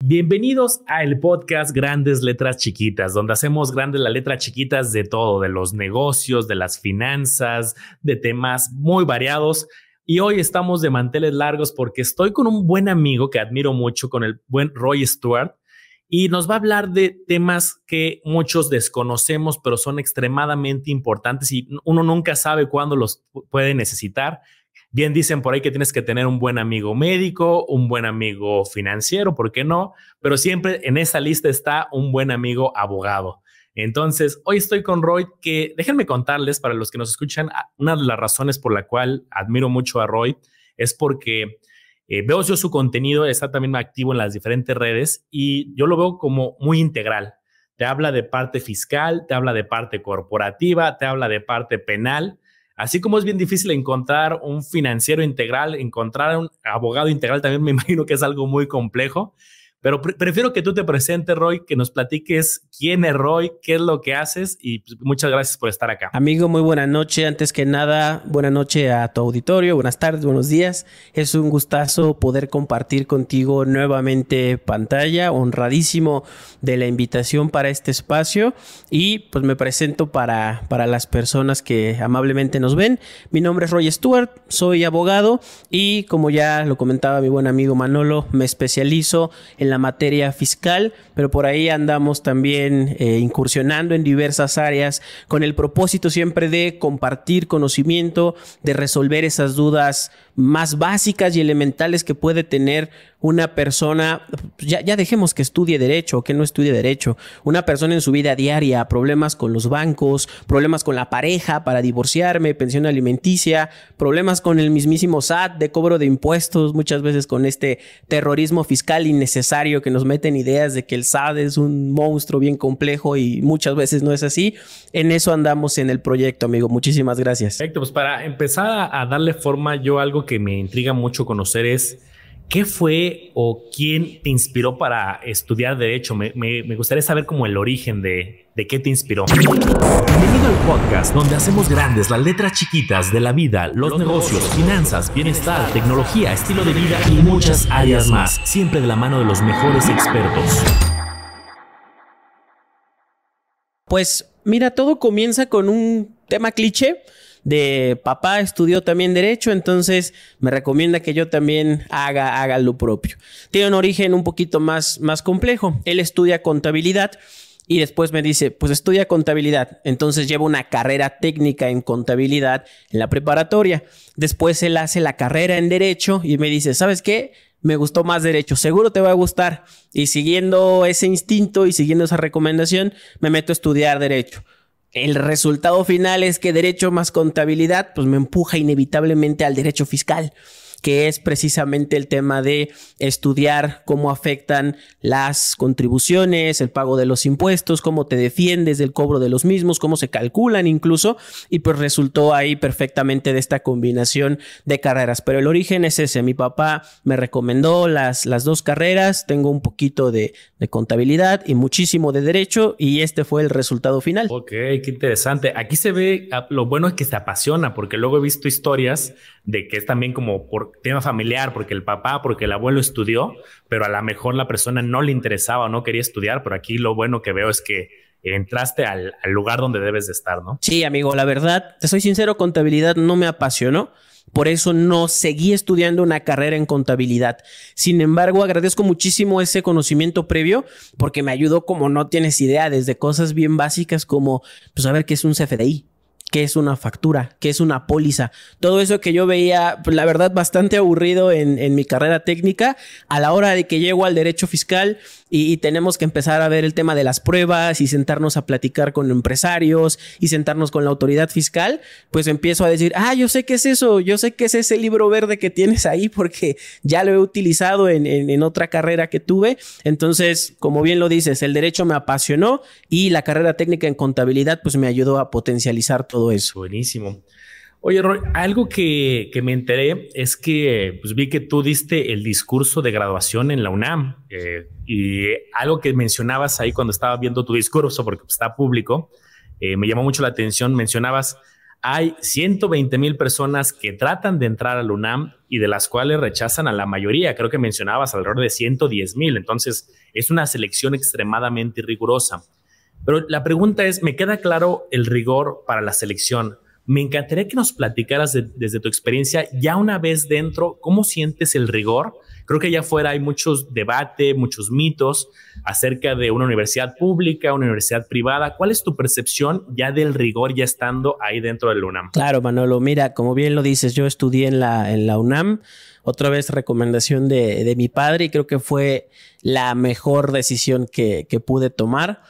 Bienvenidos al podcast Grandes Letras Chiquitas, donde hacemos grandes las letras chiquitas de todo, de los negocios, de las finanzas, de temas muy variados. Y hoy estamos de manteles largos porque estoy con un buen amigo que admiro mucho, con el buen Roy Stewart, y nos va a hablar de temas que muchos desconocemos, pero son extremadamente importantes y uno nunca sabe cuándo los puede necesitar. Bien dicen por ahí que tienes que tener un buen amigo médico, un buen amigo financiero, ¿por qué no? Pero siempre en esa lista está un buen amigo abogado. Entonces, hoy estoy con Roy, que déjenme contarles, para los que nos escuchan, una de las razones por la cual admiro mucho a Roy es porque veo yo su contenido, está también activo en las diferentes redes y yo lo veo como muy integral. Te habla de parte fiscal, te habla de parte corporativa, te habla de parte penal. Así como es bien difícil encontrar un financiero integral, encontrar un abogado integral también me imagino que es algo muy complejo. Pero prefiero que tú te presentes, Roy, que nos platiques quién es Roy, qué es lo que haces y pues, muchas gracias por estar acá. Amigo, muy buena noche. Antes que nada, buena noche a tu auditorio. Buenas tardes, buenos días. Es un gustazo poder compartir contigo nuevamente pantalla. Honradísimo de la invitación para este espacio. Y pues me presento para las personas que amablemente nos ven. Mi nombre es Roy Stewart, soy abogado y como ya lo comentaba mi buen amigo Manolo, me especializo en la materia fiscal, pero por ahí andamos también incursionando en diversas áreas con el propósito siempre de compartir conocimiento, de resolver esas dudas más básicas y elementales que puede tener una persona. Ya dejemos que estudie derecho o que no estudie derecho. Una persona en su vida diaria, problemas con los bancos, problemas con la pareja para divorciarme, pensión alimenticia, problemas con el mismísimo SAT de cobro de impuestos, muchas veces con este terrorismo fiscal innecesario que nos meten ideas de que el SAT es un monstruo bien complejo y muchas veces no es así. En eso andamos en el proyecto, amigo. Muchísimas gracias. Perfecto, pues para empezar a darle forma, yo algo que me intriga mucho conocer es ¿qué fue o quién te inspiró para estudiar Derecho? Me gustaría saber como el origen de qué te inspiró. Bienvenido al podcast donde hacemos grandes las letras chiquitas de la vida, los negocios, finanzas, bienestar, tecnología, estilo de vida y muchas áreas más, siempre de la mano de los mejores expertos. Pues mira, todo comienza con un tema cliché. De papá estudió también Derecho, entonces me recomienda que yo también haga lo propio. Tiene un origen un poquito más complejo. Él estudia contabilidad y después me dice, pues estudia contabilidad. Entonces lleva una carrera técnica en contabilidad en la preparatoria. Después él hace la carrera en Derecho y me dice, ¿sabes qué? Me gustó más Derecho, seguro te va a gustar. Y siguiendo ese instinto y siguiendo esa recomendación, me meto a estudiar Derecho. El resultado final es que Derecho más contabilidad pues me empuja inevitablemente al derecho fiscal, que es precisamente el tema de estudiar cómo afectan las contribuciones, el pago de los impuestos, cómo te defiendes del cobro de los mismos, cómo se calculan incluso, y pues resultó ahí perfectamente de esta combinación de carreras. Pero el origen es ese. Mi papá me recomendó las dos carreras, tengo un poquito de contabilidad y muchísimo de derecho, y este fue el resultado final. Ok, qué interesante. Aquí se ve lo bueno es que se apasiona, porque luego he visto historias de que es también como por tema familiar, porque el papá, porque el abuelo estudió, pero a lo mejor la persona no le interesaba o no quería estudiar, pero aquí lo bueno que veo es que entraste al lugar donde debes de estar, ¿no? Sí, amigo, la verdad, te soy sincero, contabilidad no me apasionó. Por eso no seguí estudiando una carrera en contabilidad. Sin embargo, agradezco muchísimo ese conocimiento previo porque me ayudó como no tienes idea, desde cosas bien básicas como pues, saber qué es un CFDI, qué es una factura, qué es una póliza. Todo eso que yo veía, pues, la verdad, bastante aburrido en mi carrera técnica, a la hora de que llego al derecho fiscal y tenemos que empezar a ver el tema de las pruebas y sentarnos a platicar con empresarios y sentarnos con la autoridad fiscal, pues empiezo a decir, yo sé qué es eso, yo sé qué es ese libro verde que tienes ahí porque ya lo he utilizado en otra carrera que tuve. Entonces, como bien lo dices, el derecho me apasionó y la carrera técnica en contabilidad pues me ayudó a potencializar todo eso. Buenísimo. Oye, Roy, algo que me enteré es que pues, vi que tú diste el discurso de graduación en la UNAM y algo que mencionabas ahí cuando estaba viendo tu discurso, porque está público, me llamó mucho la atención, mencionabas hay 120,000 personas que tratan de entrar al UNAM y de las cuales rechazan a la mayoría. Creo que mencionabas alrededor de 110,000. Entonces, es una selección extremadamente rigurosa. Pero la pregunta es, me queda claro el rigor para la selección. Me encantaría que nos platicaras desde tu experiencia, ya una vez dentro, ¿cómo sientes el rigor? Creo que allá afuera hay muchos debates, muchos mitos acerca de una universidad pública, una universidad privada. ¿Cuál es tu percepción ya del rigor ya estando ahí dentro del UNAM? Claro, Manolo, mira, como bien lo dices, yo estudié en la UNAM, otra vez recomendación de mi padre, y creo que fue la mejor decisión que pude tomar.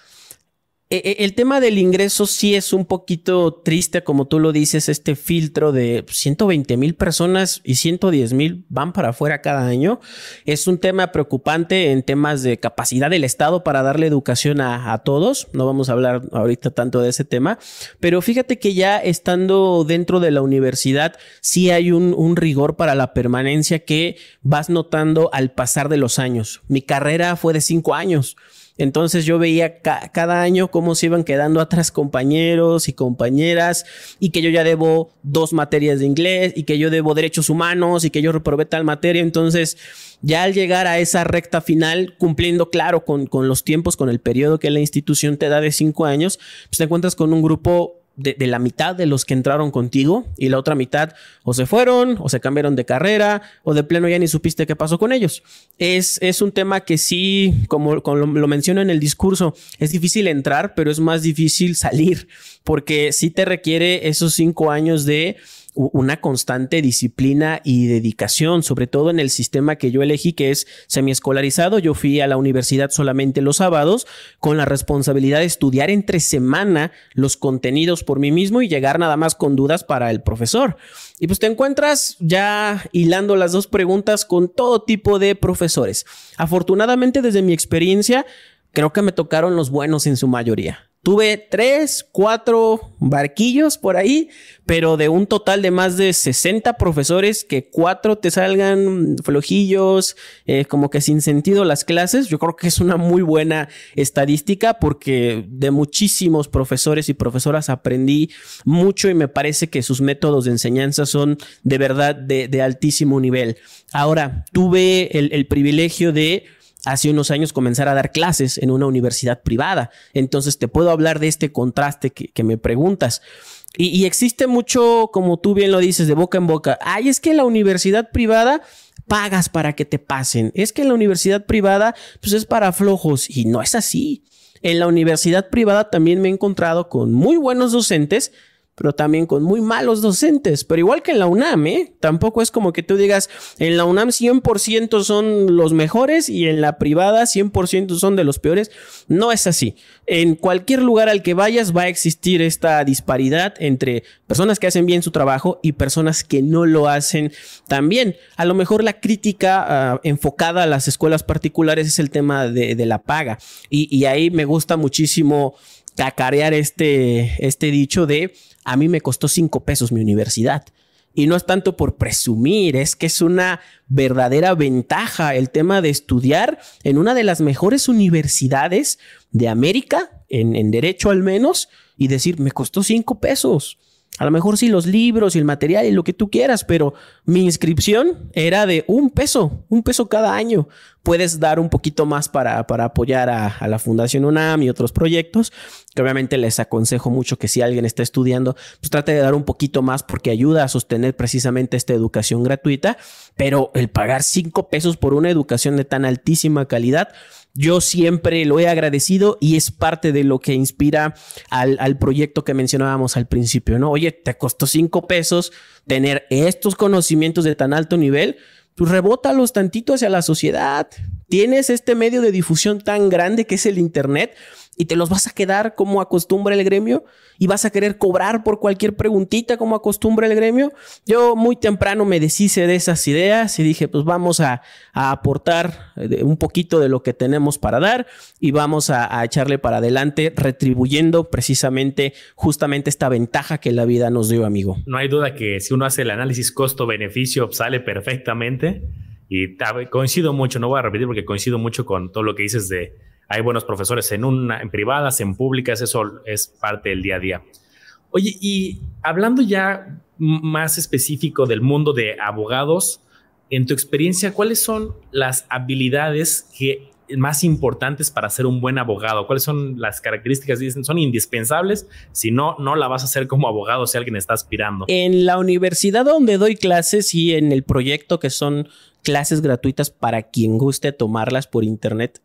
El tema del ingreso sí es un poquito triste, como tú lo dices, este filtro de 120,000 personas y 110,000 van para afuera cada año. Es un tema preocupante en temas de capacidad del Estado para darle educación a todos. No vamos a hablar ahorita tanto de ese tema, pero fíjate que ya estando dentro de la universidad sí hay un rigor para la permanencia que vas notando al pasar de los años. Mi carrera fue de 5 años. Entonces yo veía cada año cómo se iban quedando atrás compañeros y compañeras, y que yo ya debo 2 materias de inglés, y que yo debo derechos humanos, y que yo reprobé tal materia. Entonces ya al llegar a esa recta final, cumpliendo claro con los tiempos, con el periodo que la institución te da de 5 años, pues te encuentras con un grupo de la mitad de los que entraron contigo, y la otra mitad o se fueron o se cambiaron de carrera o de pleno ya ni supiste qué pasó con ellos. Es un tema que sí, como lo menciono en el discurso, es difícil entrar, pero es más difícil salir, porque sí te requiere esos 5 años de una constante disciplina y dedicación, sobre todo en el sistema que yo elegí, que es semiescolarizado. Yo fui a la universidad solamente los sábados, con la responsabilidad de estudiar entre semana los contenidos por mí mismo y llegar nada más con dudas para el profesor. Y pues te encuentras ya hilando las dos preguntas con todo tipo de profesores. Afortunadamente, desde mi experiencia, creo que me tocaron los buenos en su mayoría. Tuve 3, 4 barquillos por ahí, pero de un total de más de 60 profesores, que 4 te salgan flojillos, como que sin sentido las clases. Yo creo que es una muy buena estadística, porque de muchísimos profesores y profesoras aprendí mucho, y me parece que sus métodos de enseñanza son de verdad de altísimo nivel. Ahora, tuve el privilegio de hace unos años comenzar a dar clases en una universidad privada. Entonces te puedo hablar de este contraste que me preguntas. Y existe mucho, como tú bien lo dices, de boca en boca. Ay, es que en la universidad privada pagas para que te pasen. Es que en la universidad privada pues es para flojos. Y no es así. En la universidad privada también me he encontrado con muy buenos docentes, pero también con muy malos docentes. Pero igual que en la UNAM, tampoco es como que tú digas, en la UNAM 100% son los mejores y en la privada 100% son de los peores. No es así. En cualquier lugar al que vayas va a existir esta disparidad entre personas que hacen bien su trabajo y personas que no lo hacen tan bien. A lo mejor la crítica enfocada a las escuelas particulares es el tema de la paga. Y ahí me gusta muchísimo cacarear este dicho de: a mí me costó 5 pesos mi universidad. Y no es tanto por presumir, es que es una verdadera ventaja el tema de estudiar en una de las mejores universidades de América, en derecho al menos, y decir, me costó 5 pesos. A lo mejor sí los libros y el material y lo que tú quieras, pero mi inscripción era de 1 peso, 1 peso cada año. Puedes dar un poquito más para apoyar a la Fundación UNAM y otros proyectos, que obviamente les aconsejo mucho que si alguien está estudiando, pues trate de dar un poquito más, porque ayuda a sostener precisamente esta educación gratuita. Pero el pagar 5 pesos por una educación de tan altísima calidad, yo siempre lo he agradecido, y es parte de lo que inspira al proyecto que mencionábamos al principio, ¿no? Oye, te costó 5 pesos tener estos conocimientos de tan alto nivel, pues rebótalos tantito hacia la sociedad. Tienes este medio de difusión tan grande que es el internet, y te los vas a quedar como acostumbra el gremio, y vas a querer cobrar por cualquier preguntita como acostumbra el gremio. Yo muy temprano me deshice de esas ideas y dije, pues vamos a aportar un poquito de lo que tenemos para dar, y vamos a echarle para adelante, retribuyendo precisamente justamente esta ventaja que la vida nos dio, amigo. No hay duda que si uno hace el análisis costo-beneficio sale perfectamente, y coincido mucho, no voy a repetir porque coincido mucho con todo lo que dices hay buenos profesores en privadas, en públicas, eso es parte del día a día. Oye, y hablando ya más específico del mundo de abogados, en tu experiencia, ¿cuáles son las habilidades más importantes para ser un buen abogado? ¿Cuáles son las características? Dicen, son indispensables. Si no, no la vas a hacer como abogado si alguien está aspirando. En la universidad donde doy clases y en el proyecto, que son clases gratuitas para quien guste tomarlas por internet,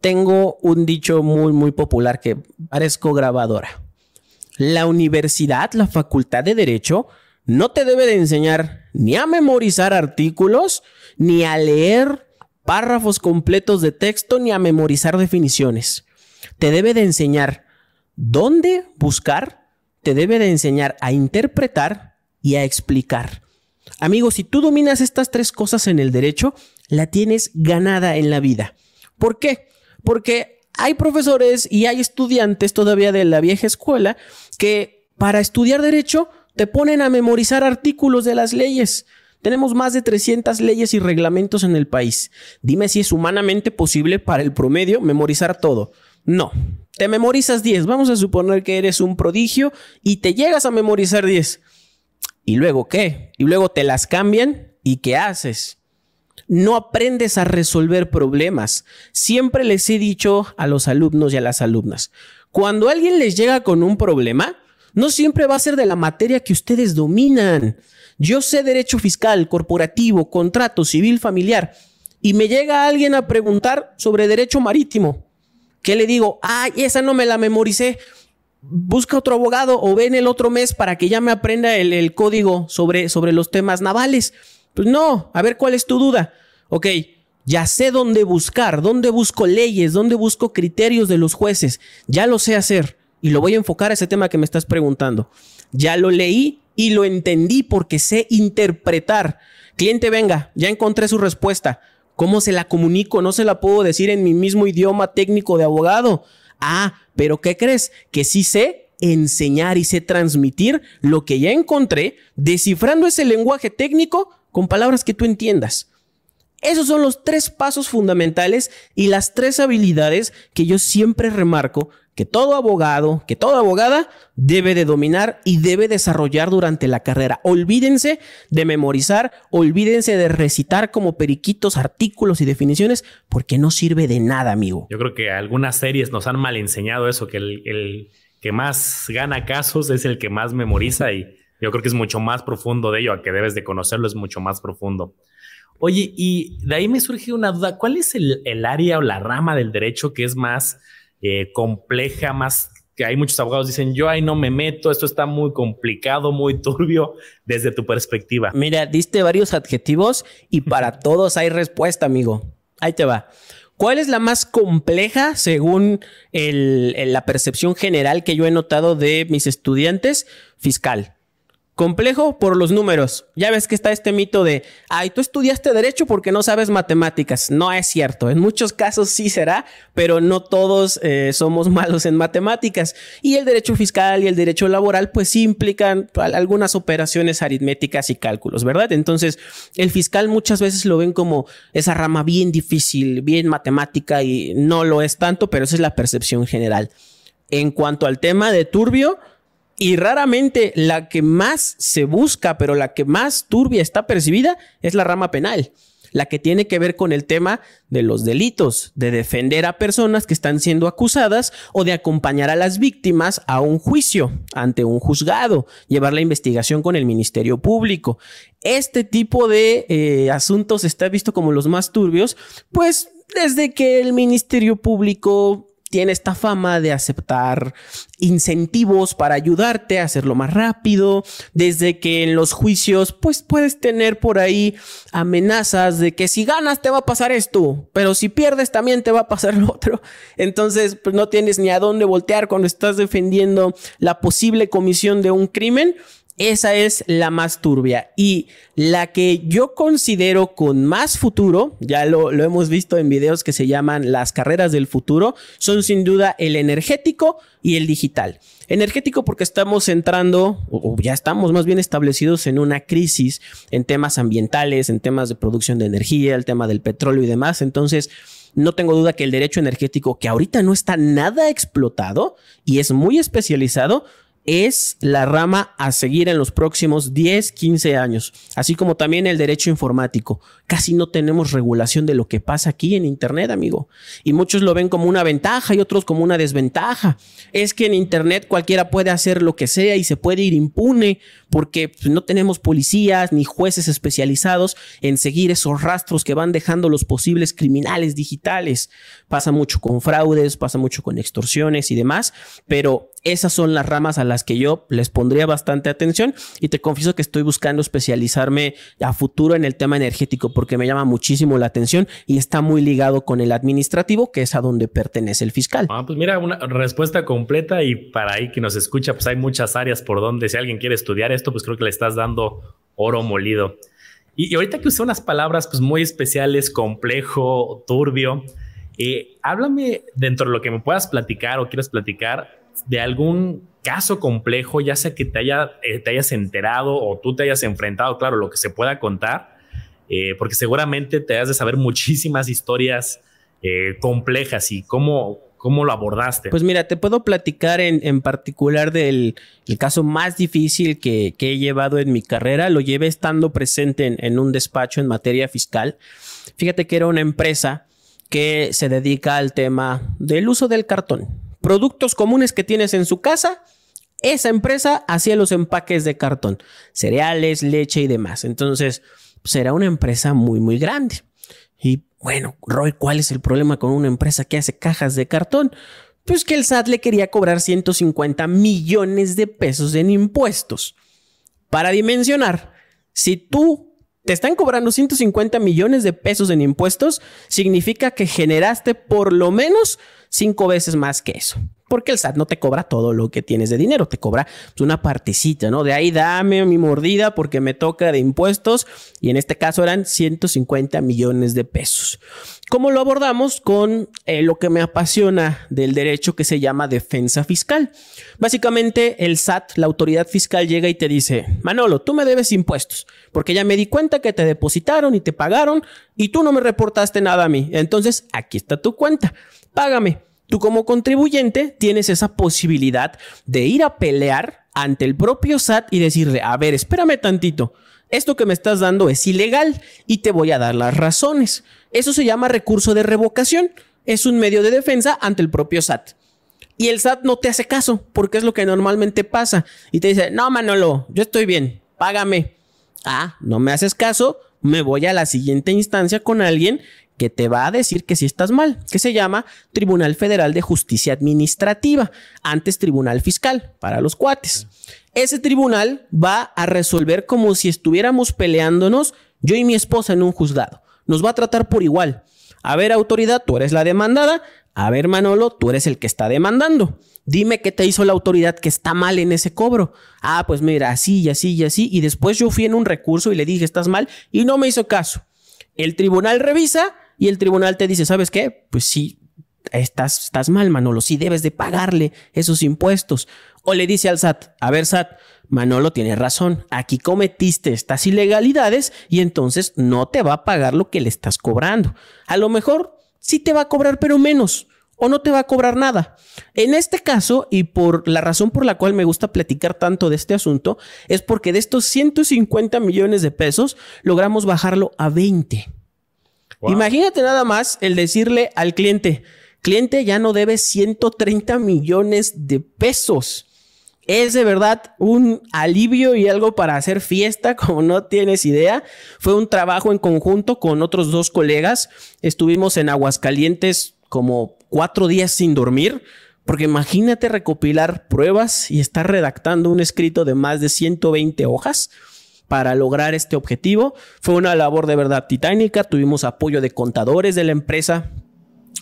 tengo un dicho muy, muy popular que parezco grabadora. La universidad, la facultad de Derecho, no te debe de enseñar ni a memorizar artículos, ni a leer párrafos completos de texto, ni a memorizar definiciones. Te debe de enseñar dónde buscar, te debe de enseñar a interpretar y a explicar. Amigo, si tú dominas estas tres cosas en el derecho, la tienes ganada en la vida. ¿Por qué? Porque hay profesores y hay estudiantes todavía de la vieja escuela que para estudiar derecho te ponen a memorizar artículos de las leyes. Tenemos más de 300 leyes y reglamentos en el país. Dime si es humanamente posible para el promedio memorizar todo. No, te memorizas 10. Vamos a suponer que eres un prodigio y te llegas a memorizar 10. ¿Y luego qué? Y luego te las cambian. ¿Y qué haces? No aprendes a resolver problemas. Siempre les he dicho a los alumnos y a las alumnas, cuando alguien les llega con un problema, no siempre va a ser de la materia que ustedes dominan. Yo sé derecho fiscal, corporativo, contrato, civil, familiar, y me llega alguien a preguntar sobre derecho marítimo. ¿Qué le digo? Ay, esa no me la memoricé. Busca otro abogado o ven el otro mes para que ya me aprenda el código sobre los temas navales. Pues no, a ver, ¿cuál es tu duda? Ok, ya sé dónde buscar, dónde busco leyes, dónde busco criterios de los jueces. Ya lo sé hacer y lo voy a enfocar a ese tema que me estás preguntando. Ya lo leí y lo entendí porque sé interpretar. Cliente, venga, ya encontré su respuesta. ¿Cómo se la comunico? No se la puedo decir en mi mismo idioma técnico de abogado. Ah, pero ¿qué crees? Que sí sé enseñar y sé transmitir lo que ya encontré, descifrando ese lenguaje técnico con palabras que tú entiendas. Esos son los 3 pasos fundamentales y las 3 habilidades que yo siempre remarco que todo abogado, que toda abogada debe de dominar y debe desarrollar durante la carrera. Olvídense de memorizar, olvídense de recitar como periquitos artículos y definiciones, porque no sirve de nada, amigo. Yo creo que algunas series nos han mal enseñado eso, que el que más gana casos es el que más memoriza, y yo creo que es mucho más profundo de ello, a que debes de conocerlo, es mucho más profundo. Oye, y de ahí me surge una duda, ¿cuál es el área o la rama del derecho que es más compleja, más que hay muchos abogados dicen, yo ahí no me meto, esto está muy complicado, muy turbio, desde tu perspectiva? Mira, diste varios adjetivos y para todos hay respuesta, amigo. Ahí te va. ¿Cuál es la más compleja según la percepción general que yo he notado de mis estudiantes? Fiscal. Complejo por los números. Ya ves que está este mito de, ay, tú estudiaste derecho porque no sabes matemáticas. No es cierto. En muchos casos sí será, pero no todos somos malos en matemáticas. Y el derecho fiscal y el derecho laboral pues sí implican algunas operaciones aritméticas y cálculos, ¿verdad? Entonces el fiscal muchas veces lo ven como esa rama bien difícil, bien matemática, y no lo es tanto, pero esa es la percepción general. En cuanto al tema de turbio, y raramente la que más se busca, pero la que más turbia está percibida, es la rama penal. La que tiene que ver con el tema de los delitos, de defender a personas que están siendo acusadas o de acompañar a las víctimas a un juicio ante un juzgado, llevar la investigación con el Ministerio Público. Este tipo de asuntos está visto como los más turbios, pues desde que el Ministerio Público tiene esta fama de aceptar incentivos para ayudarte a hacerlo más rápido, desde que en los juicios pues puedes tener por ahí amenazas de que si ganas te va a pasar esto, pero si pierdes también te va a pasar lo otro. Entonces pues no tienes ni a dónde voltear cuando estás defendiendo la posible comisión de un crimen. Esa es la más turbia y la que yo considero con más futuro, ya lo hemos visto en videos que se llaman las carreras del futuro, son sin duda el energético y el digital. Energético porque estamos entrando, o ya estamos más bien establecidos en una crisis en temas ambientales, en temas de producción de energía, el tema del petróleo y demás. Entonces no tengo duda que el derecho energético, que ahorita no está nada explotado y es muy especializado, es la rama a seguir en los próximos 10, 15 años, así como también el derecho informático. Casi no tenemos regulación de lo que pasa aquí en Internet, amigo. Y muchos lo ven como una ventaja y otros como una desventaja. Es que en Internet cualquiera puede hacer lo que sea y se puede ir impune porque no tenemos policías ni jueces especializados en seguir esos rastros que van dejando los posibles criminales digitales. Pasa mucho con fraudes, pasa mucho con extorsiones y demás, pero esas son las ramas a las que yo les pondría bastante atención y te confieso que estoy buscando especializarme a futuro en el tema energético porque me llama muchísimo la atención y está muy ligado con el administrativo, que es a donde pertenece el fiscal. Pues mira, una respuesta completa, y para ahí que nos escucha, pues hay muchas áreas por donde si alguien quiere estudiar esto, pues creo que le estás dando oro molido. Y ahorita que usé unas palabras pues muy especiales, complejo, turbio, háblame dentro de lo que me puedas platicar o quieras platicar de algún caso complejo, ya sea que te hayas enterado o tú te hayas enfrentado, claro, lo que se pueda contar, porque seguramente te has de saber muchísimas historias complejas y cómo lo abordaste. Pues mira, te puedo platicar en particular del caso más difícil que he llevado en mi carrera. Lo llevé estando presente en un despacho en materia fiscal. Fíjate que era una empresa que se dedica al tema del uso del cartón. Productos comunes que tienes en su casa, esa empresa hacía los empaques de cartón, cereales, leche y demás. Entonces, pues era una empresa muy, muy grande. Y bueno, Roy, ¿cuál es el problema con una empresa que hace cajas de cartón? Pues que el SAT le quería cobrar 150 millones de pesos en impuestos. Para dimensionar, si te están cobrando 150 millones de pesos en impuestos, significa que generaste por lo menos 5 veces más que eso. Porque el SAT no te cobra todo lo que tienes de dinero, te cobra una partecita, ¿no? De ahí dame mi mordida porque me toca de impuestos, y en este caso eran 150 millones de pesos. ¿Cómo lo abordamos? Con lo que me apasiona del derecho, que se llama defensa fiscal. Básicamente el SAT, la autoridad fiscal, llega y te dice: Manolo, tú me debes impuestos porque ya me di cuenta que te depositaron y te pagaron y tú no me reportaste nada a mí. Entonces aquí está tu cuenta, págame. Tú como contribuyente tienes esa posibilidad de ir a pelear ante el propio SAT y decirle: a ver, espérame tantito, esto que me estás dando es ilegal y te voy a dar las razones. Eso se llama recurso de revocación. Es un medio de defensa ante el propio SAT. Y el SAT no te hace caso porque es lo que normalmente pasa. Y te dice: no, Manolo, yo estoy bien, págame. Ah, no me haces caso, me voy a la siguiente instancia con alguien que te va a decir que sí estás mal, que se llama Tribunal Federal de Justicia Administrativa, antes Tribunal Fiscal, para los cuates. Ese tribunal va a resolver como si estuviéramos peleándonos yo y mi esposa en un juzgado. Nos va a tratar por igual. A ver, autoridad, tú eres la demandada. A ver, Manolo, tú eres el que está demandando. Dime qué te hizo la autoridad que está mal en ese cobro. Ah, pues mira, así y así y así. Y después yo fui en un recurso y le dije: estás mal, y no me hizo caso. El tribunal revisa y el tribunal te dice: ¿sabes qué? Pues sí, estás mal, Manolo. Sí debes de pagarle esos impuestos. O le dice al SAT: a ver, SAT, Manolo tiene razón. Aquí cometiste estas ilegalidades y entonces no te va a pagar lo que le estás cobrando. A lo mejor sí te va a cobrar, pero menos. O no te va a cobrar nada. En este caso, y por la razón por la cual me gusta platicar tanto de este asunto, es porque de estos 150 millones de pesos logramos bajarlo a 20. Wow. Imagínate nada más el decirle al cliente: cliente, ya no debes 130 millones de pesos. Es de verdad un alivio y algo para hacer fiesta, como no tienes idea. Fue un trabajo en conjunto con otros 2 colegas. Estuvimos en Aguascalientes como 4 días sin dormir, porque imagínate recopilar pruebas y estar redactando un escrito de más de 120 hojas para lograr este objetivo. Fue una labor de verdad titánica. Tuvimos apoyo de contadores de la empresa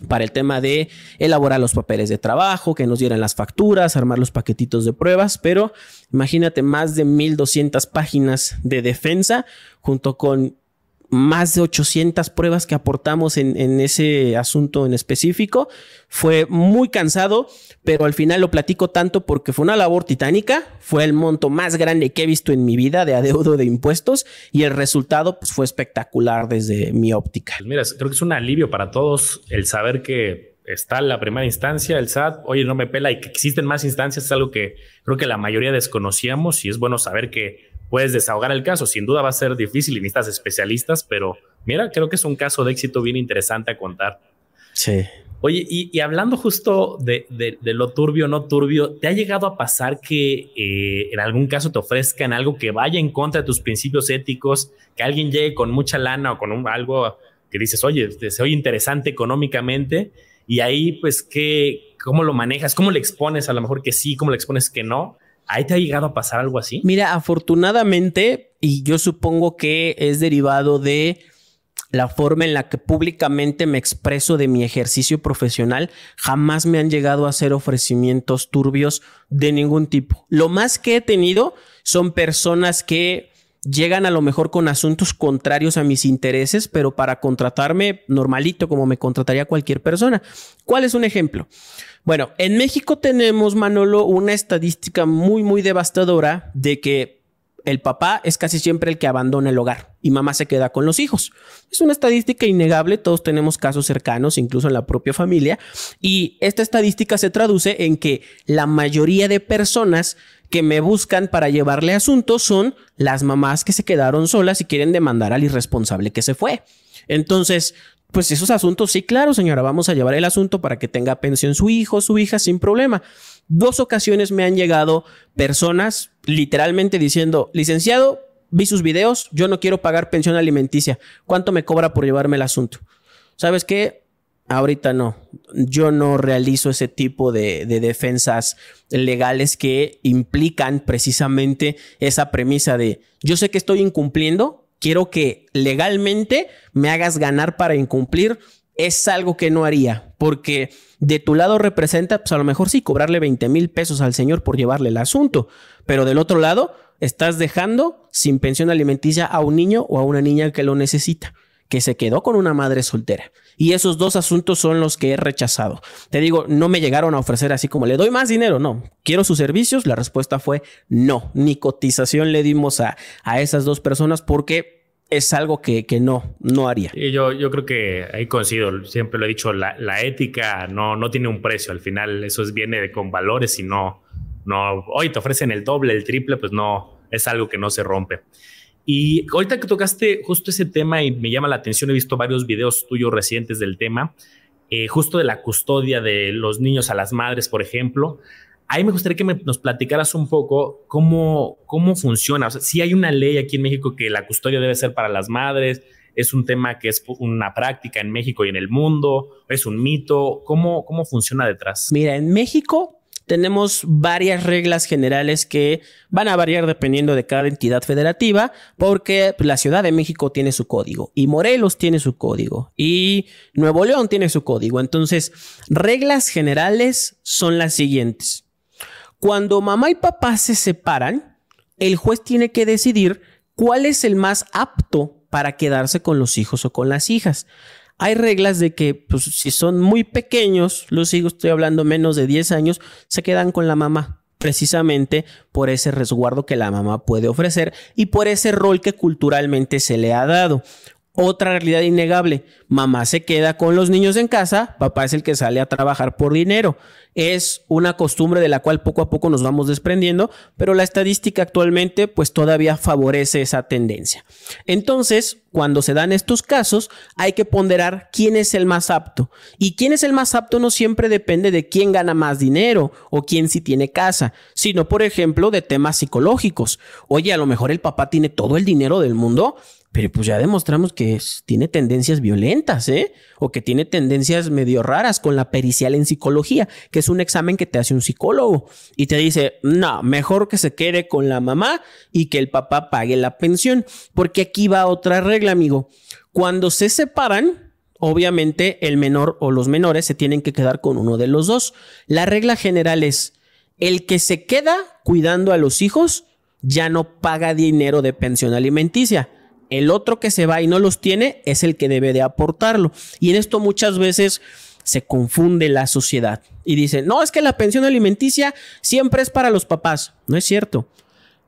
para el tema de elaborar los papeles de trabajo, que nos dieran las facturas, armar los paquetitos de pruebas, pero imagínate, más de 1,200 páginas de defensa junto con más de 800 pruebas que aportamos en ese asunto en específico. Fue muy cansado, pero al final lo platico tanto porque fue una labor titánica. Fue el monto más grande que he visto en mi vida de adeudo de impuestos y el resultado pues fue espectacular desde mi óptica. Pues mira, creo que es un alivio para todos el saber que está la primera instancia, el SAT, oye, no me pela, y que existen más instancias es algo que creo que la mayoría desconocíamos y es bueno saber que puedes desahogar el caso. Sin duda va a ser difícil y necesitas especialistas, pero mira, creo que es un caso de éxito bien interesante a contar. Sí. Oye, y hablando justo de lo turbio, no turbio, ¿te ha llegado a pasar que en algún caso te ofrezcan algo que vaya en contra de tus principios éticos, que alguien llegue con mucha lana o con algo que dices, oye, se oye interesante económicamente, y ahí pues ¿cómo lo manejas? ¿Cómo le expones a lo mejor que sí? ¿Cómo le expones que no? ¿Ahí te ha llegado a pasar algo así? Mira, afortunadamente, y yo supongo que es derivado de la forma en la que públicamente me expreso de mi ejercicio profesional, jamás me han llegado a hacer ofrecimientos turbios de ningún tipo. Lo más que he tenido son personas que llegan a lo mejor con asuntos contrarios a mis intereses, pero para contratarme normalito, como me contrataría cualquier persona. ¿Cuál es un ejemplo? Bueno, en México tenemos, Manolo, una estadística muy, muy devastadora de que el papá es casi siempre el que abandona el hogar y mamá se queda con los hijos. Es una estadística innegable, todos tenemos casos cercanos, incluso en la propia familia, y esta estadística se traduce en que la mayoría de personas que me buscan para llevarle asuntos son las mamás que se quedaron solas y quieren demandar al irresponsable que se fue. Entonces, pues esos asuntos, sí, claro, señora, vamos a llevar el asunto para que tenga pensión su hijo o su hija sin problema. 2 ocasiones me han llegado personas literalmente diciendo, licenciado, vi sus videos, yo no quiero pagar pensión alimenticia. ¿Cuánto me cobra por llevarme el asunto? ¿Sabes qué? Ahorita no. Yo no realizo ese tipo de defensas legales que implican precisamente esa premisa de yo sé que estoy incumpliendo, quiero que legalmente me hagas ganar para incumplir. Es algo que no haría, porque de tu lado representa, pues a lo mejor sí, cobrarle 20,000 pesos al señor por llevarle el asunto, pero del otro lado estás dejando sin pensión alimenticia a un niño o a una niña que lo necesita, que se quedó con una madre soltera. Y esos 2 asuntos son los que he rechazado. Te digo, no me llegaron a ofrecer así como le doy más dinero, no. ¿Quiero sus servicios? La respuesta fue no. Ni cotización le dimos a esas 2 personas porque es algo que no haría. Y yo creo que ahí coincido. Siempre lo he dicho, la ética no tiene un precio. Al final eso viene con valores y no, hoy te ofrecen el doble, el triple, pues no, es algo que no se rompe. Y ahorita que tocaste justo ese tema y me llama la atención, he visto varios videos tuyos recientes del tema, justo de la custodia de los niños a las madres, por ejemplo. Ahí me gustaría que nos platicaras un poco cómo funciona. O sea, si hay una ley aquí en México que la custodia debe ser para las madres, es un tema que es una práctica en México y en el mundo, es un mito. ¿Cómo funciona detrás? Mira, en México tenemos varias reglas generales que van a variar dependiendo de cada entidad federativa, porque la Ciudad de México tiene su código y Morelos tiene su código y Nuevo León tiene su código. Entonces, reglas generales son las siguientes. Cuando mamá y papá se separan, el juez tiene que decidir cuál es el más apto para quedarse con los hijos o con las hijas. Hay reglas de que pues, si son muy pequeños, los hijos, estoy hablando menos de 10 años, se quedan con la mamá, precisamente por ese resguardo que la mamá puede ofrecer y por ese rol que culturalmente se le ha dado. Otra realidad innegable, mamá se queda con los niños en casa, papá es el que sale a trabajar por dinero. Es una costumbre de la cual poco a poco nos vamos desprendiendo, pero la estadística actualmente pues todavía favorece esa tendencia. Entonces, cuando se dan estos casos, hay que ponderar quién es el más apto. Y quién es el más apto no siempre depende de quién gana más dinero o quién sí tiene casa, sino por ejemplo de temas psicológicos. Oye, a lo mejor el papá tiene todo el dinero del mundo, pero pues ya demostramos que tiene tendencias violentas, o que tiene tendencias medio raras con la pericial en psicología, que es un examen que te hace un psicólogo y te dice, no, mejor que se quede con la mamá y que el papá pague la pensión, porque aquí va otra regla, amigo. Cuando se separan, obviamente el menor o los menores se tienen que quedar con uno de los dos. La regla general es, el que se queda cuidando a los hijos ya no paga dinero de pensión alimenticia. El otro que se va y no los tiene es el que debe de aportarlo. Y en esto muchas veces se confunde la sociedad y dicen, no, es que la pensión alimenticia siempre es para los papás. No es cierto.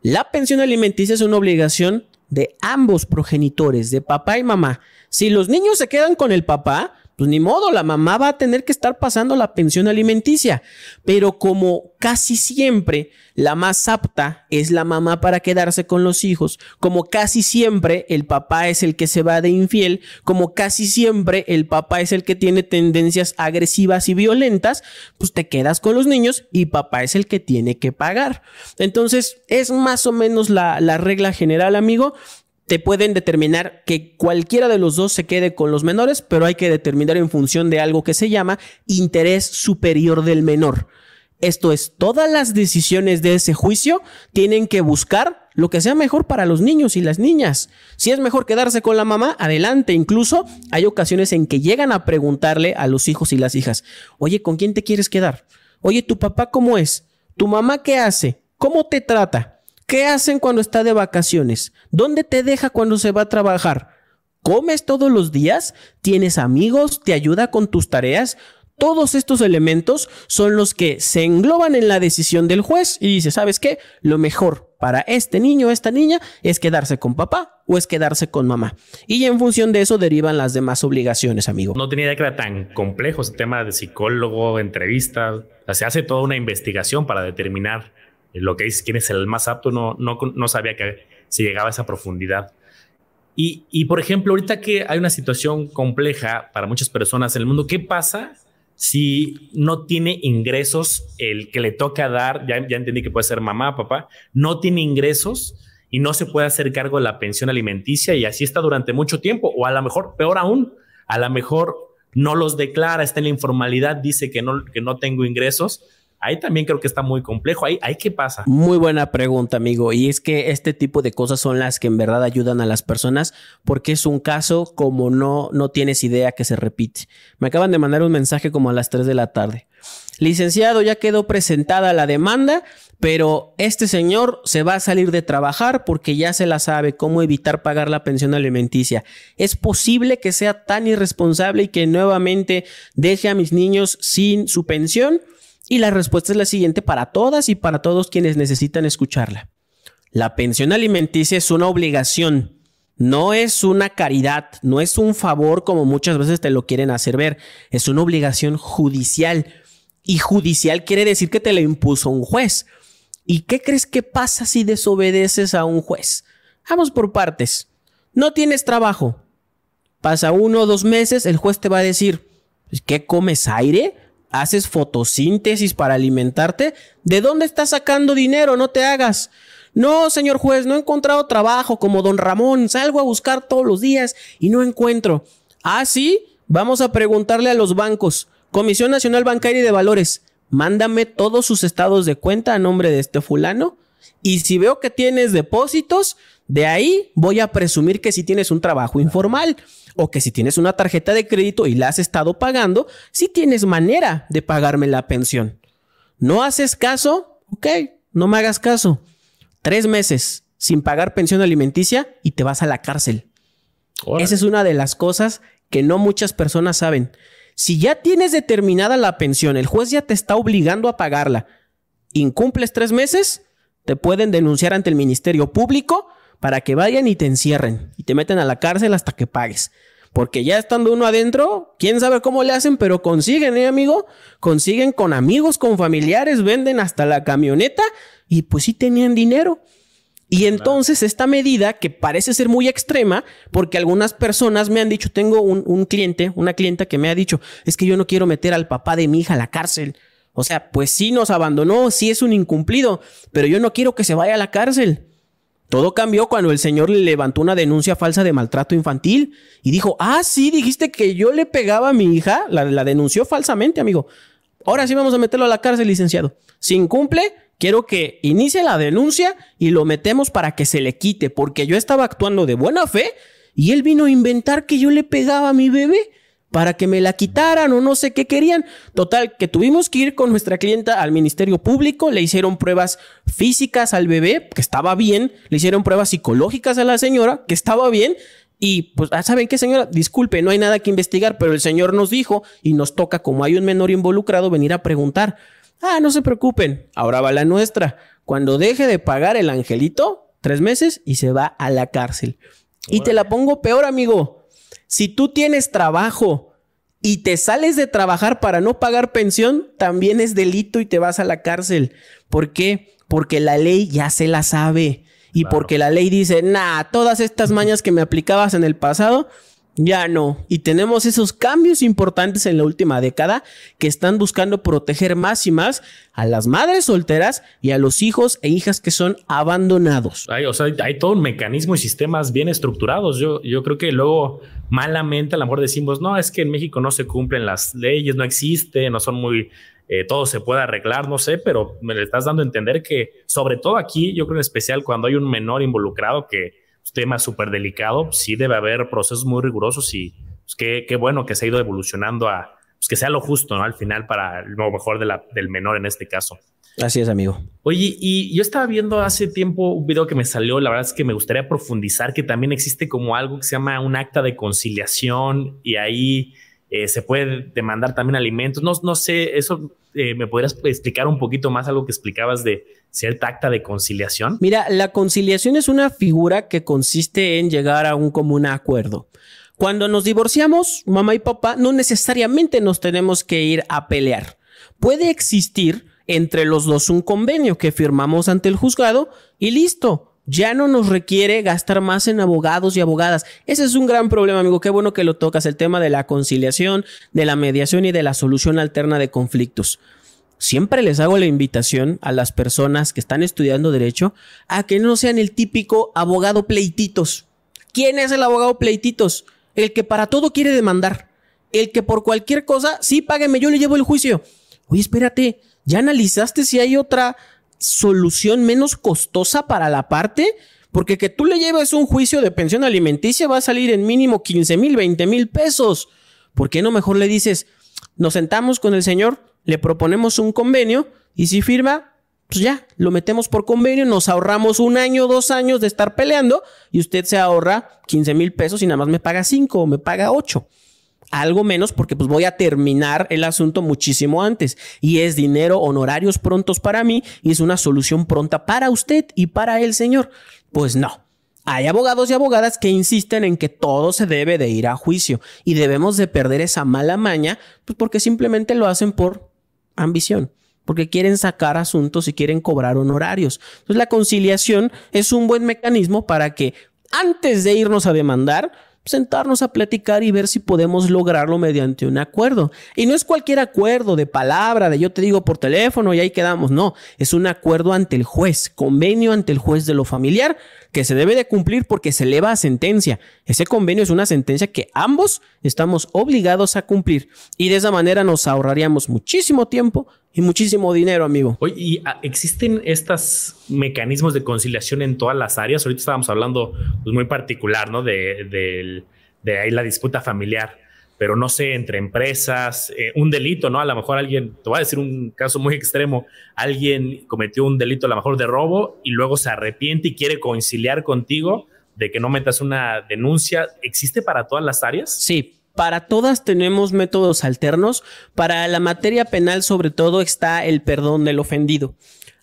La pensión alimenticia es una obligación de ambos progenitores, de papá y mamá. Si los niños se quedan con el papá, pues ni modo, la mamá va a tener que estar pasando la pensión alimenticia. Pero como casi siempre la más apta es la mamá para quedarse con los hijos, como casi siempre el papá es el que se va de infiel, como casi siempre el papá es el que tiene tendencias agresivas y violentas, pues te quedas con los niños y papá es el que tiene que pagar. Entonces es más o menos la regla general, amigo. Te pueden determinar que cualquiera de los dos se quede con los menores, pero hay que determinar en función de algo que se llama interés superior del menor. Esto es, todas las decisiones de ese juicio tienen que buscar lo que sea mejor para los niños y las niñas. Si es mejor quedarse con la mamá, adelante. Incluso hay ocasiones en que llegan a preguntarle a los hijos y las hijas, oye, ¿con quién te quieres quedar? Oye, ¿tu papá cómo es? ¿Tu mamá qué hace? ¿Cómo te trata? ¿Qué hacen cuando está de vacaciones? ¿Dónde te deja cuando se va a trabajar? ¿Comes todos los días? ¿Tienes amigos? ¿Te ayuda con tus tareas? Todos estos elementos son los que se engloban en la decisión del juez y dice, ¿sabes qué? Lo mejor para este niño o esta niña es quedarse con papá o es quedarse con mamá. Y en función de eso derivan las demás obligaciones, amigo. No tenía idea que era tan complejo ese tema de psicólogo, entrevista. O sea, se hace toda una investigación para determinar lo que es quién es el más apto. No sabía que se llegaba a esa profundidad. Y por ejemplo, ahorita que hay una situación compleja para muchas personas en el mundo, ¿qué pasa si no tiene ingresos el que le toca dar? Ya entendí que puede ser mamá, papá, no tiene ingresos y no se puede hacer cargo de la pensión alimenticia y así está durante mucho tiempo, o a lo mejor, peor aún, a lo mejor no los declara, está en la informalidad, dice que no tengo ingresos. Ahí también creo que está muy complejo. ¿Ahí qué pasa? Muy buena pregunta, amigo. Y es que este tipo de cosas son las que en verdad ayudan a las personas, porque es un caso como no tienes idea que se repite. Me acaban de mandar un mensaje como a las 3 de la tarde. Licenciado, ya quedó presentada la demanda, pero este señor se va a salir de trabajar porque ya se la sabe cómo evitar pagar la pensión alimenticia. ¿Es posible que sea tan irresponsable y que nuevamente deje a mis niños sin su pensión? Y la respuesta es la siguiente para todas y para todos quienes necesitan escucharla. La pensión alimenticia es una obligación, no es una caridad, no es un favor como muchas veces te lo quieren hacer ver. Es una obligación judicial. Y judicial quiere decir que te la impuso un juez. ¿Y qué crees que pasa si desobedeces a un juez? Vamos por partes. No tienes trabajo. Pasa 1 o 2 meses, el juez te va a decir, ¿qué comes aire? ¿Haces fotosíntesis para alimentarte? ¿De dónde estás sacando dinero? No te hagas. No, señor juez, no he encontrado trabajo como don Ramón. Salgo a buscar todos los días y no encuentro. Ah, sí, vamos a preguntarle a los bancos. Comisión Nacional Bancaria y de Valores, mándame todos sus estados de cuenta a nombre de este fulano. Y si veo que tienes depósitos, de ahí voy a presumir que si tienes un trabajo informal o que si tienes una tarjeta de crédito y la has estado pagando, si tienes manera de pagarme la pensión. ¿No haces caso? Ok, no me hagas caso. 3 meses sin pagar pensión alimenticia y te vas a la cárcel. Órale. Esa es una de las cosas que no muchas personas saben. Si ya tienes determinada la pensión, el juez ya te está obligando a pagarla, incumples 3 meses, te pueden denunciar ante el Ministerio Público para que vayan y te encierren y te meten a la cárcel hasta que pagues. Porque ya estando uno adentro, quién sabe cómo le hacen, pero consiguen, amigo. Consiguen con amigos, con familiares, venden hasta la camioneta y pues sí tenían dinero. Y entonces esta medida que parece ser muy extrema, porque algunas personas me han dicho, tengo un cliente, una clienta que me ha dicho, es que yo no quiero meter al papá de mi hija a la cárcel. O sea, pues sí nos abandonó, sí es un incumplido, pero yo no quiero que se vaya a la cárcel. Todo cambió cuando el señor le levantó una denuncia falsa de maltrato infantil y dijo, ah, sí, dijiste que yo le pegaba a mi hija, la denunció falsamente, amigo. Ahora sí vamos a meterlo a la cárcel, licenciado. Si incumple, quiero que inicie la denuncia y lo metemos para que se le quite, porque yo estaba actuando de buena fe y él vino a inventar que yo le pegaba a mi bebé para que me la quitaran o no sé qué querían. Total, que tuvimos que ir con nuestra clienta al Ministerio Público, le hicieron pruebas físicas al bebé, que estaba bien, le hicieron pruebas psicológicas a la señora, que estaba bien, y pues, ¿saben qué, señora? Disculpe, no hay nada que investigar, pero el señor nos dijo, y nos toca, como hay un menor involucrado, venir a preguntar. Ah, no se preocupen, ahora va la nuestra. Cuando deje de pagar el angelito, 3 meses y se va a la cárcel. Y te la pongo peor, amigo. Si tú tienes trabajo y te sales de trabajar para no pagar pensión, también es delito y te vas a la cárcel. ¿Por qué? Porque la ley ya se la sabe. Y claro, porque la ley dice, todas estas mañas que me aplicabas en el pasado, ya no. Y tenemos esos cambios importantes en la última década que están buscando proteger más y más a las madres solteras y a los hijos e hijas que son abandonados. Hay todo un mecanismo y sistemas bien estructurados. Yo creo que luego malamente a lo mejor decimos, no, es que en México no se cumplen las leyes, no existe, no son muy... todo se puede arreglar, no sé, pero me le estás dando a entender que sobre todo aquí, yo creo en especial cuando hay un menor involucrado que tema súper delicado, sí debe haber procesos muy rigurosos y pues, qué bueno que se ha ido evolucionando a pues, que sea lo justo, ¿no? Al final para lo mejor del menor en este caso. Así es, amigo. Oye, y yo estaba viendo hace tiempo un video que me salió, la verdad es que me gustaría profundizar que también existe como algo que se llama un acta de conciliación y ahí se puede demandar también alimentos. No sé, eso ¿me podrías explicar un poquito más algo que explicabas de cierta acta de conciliación? Mira, la conciliación es una figura que consiste en llegar a un común acuerdo. Cuando nos divorciamos, mamá y papá, no necesariamente nos tenemos que ir a pelear. Puede existir entre los dos un convenio que firmamos ante el juzgado y listo. Ya no nos requiere gastar más en abogados y abogadas. Ese es un gran problema, amigo. Qué bueno que lo tocas, el tema de la conciliación, de la mediación y de la solución alterna de conflictos. Siempre les hago la invitación a las personas que están estudiando derecho a que no sean el típico abogado pleititos. ¿Quién es el abogado pleititos? El que para todo quiere demandar. El que por cualquier cosa, sí, págueme, yo le llevo el juicio. Oye, espérate, ¿ya analizaste si hay otra solución menos costosa para la parte? Porque que tú le lleves un juicio de pensión alimenticia va a salir en mínimo 15,000, 20,000 pesos. ¿Por qué no mejor le dices, nos sentamos con el señor, le proponemos un convenio y si firma, pues ya, lo metemos por convenio, nos ahorramos 1 año, 2 años de estar peleando y usted se ahorra 15,000 pesos y nada más me paga 5 o me paga 8. Algo menos porque pues voy a terminar el asunto muchísimo antes y es dinero, honorarios prontos para mí y es una solución pronta para usted y para el señor. Pues no. Hay abogados y abogadas que insisten en que todo se debe de ir a juicio y debemos de perder esa mala maña pues porque simplemente lo hacen por ambición, porque quieren sacar asuntos y quieren cobrar honorarios. Entonces la conciliación es un buen mecanismo para que antes de irnos a demandar, sentarnos a platicar y ver si podemos lograrlo mediante un acuerdo. Y no es cualquier acuerdo de palabra, de yo te digo por teléfono y ahí quedamos. No, es un acuerdo ante el juez, convenio ante el juez de lo familiar que se debe de cumplir porque se eleva a sentencia. Ese convenio es una sentencia que ambos estamos obligados a cumplir y de esa manera nos ahorraríamos muchísimo tiempo y muchísimo dinero, amigo. Oye, ¿y existen estos mecanismos de conciliación en todas las áreas? Ahorita estábamos hablando pues, muy particular, ¿no? De ahí la disputa familiar, pero no sé, entre empresas, un delito, ¿no? A lo mejor alguien, te voy a decir un caso muy extremo, alguien cometió un delito a lo mejor de robo y luego se arrepiente y quiere conciliar contigo de que no metas una denuncia. ¿Existe para todas las áreas? Sí. Para todas tenemos métodos alternos. Para la materia penal, sobre todo, está el perdón del ofendido.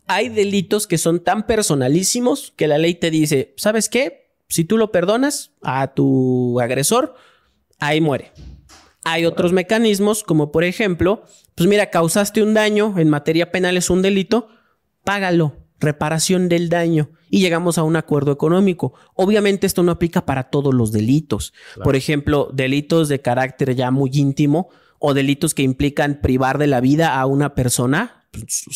Hay delitos que son tan personalísimos que la ley te dice, ¿sabes qué? Si tú lo perdonas a tu agresor, ahí muere. Hay otros mecanismos, como por ejemplo, pues mira, causaste un daño, en materia penal es un delito, págalo. Reparación del daño y llegamos a un acuerdo económico. Obviamente esto no aplica para todos los delitos. Claro. Por ejemplo, delitos de carácter ya muy íntimo o delitos que implican privar de la vida a una persona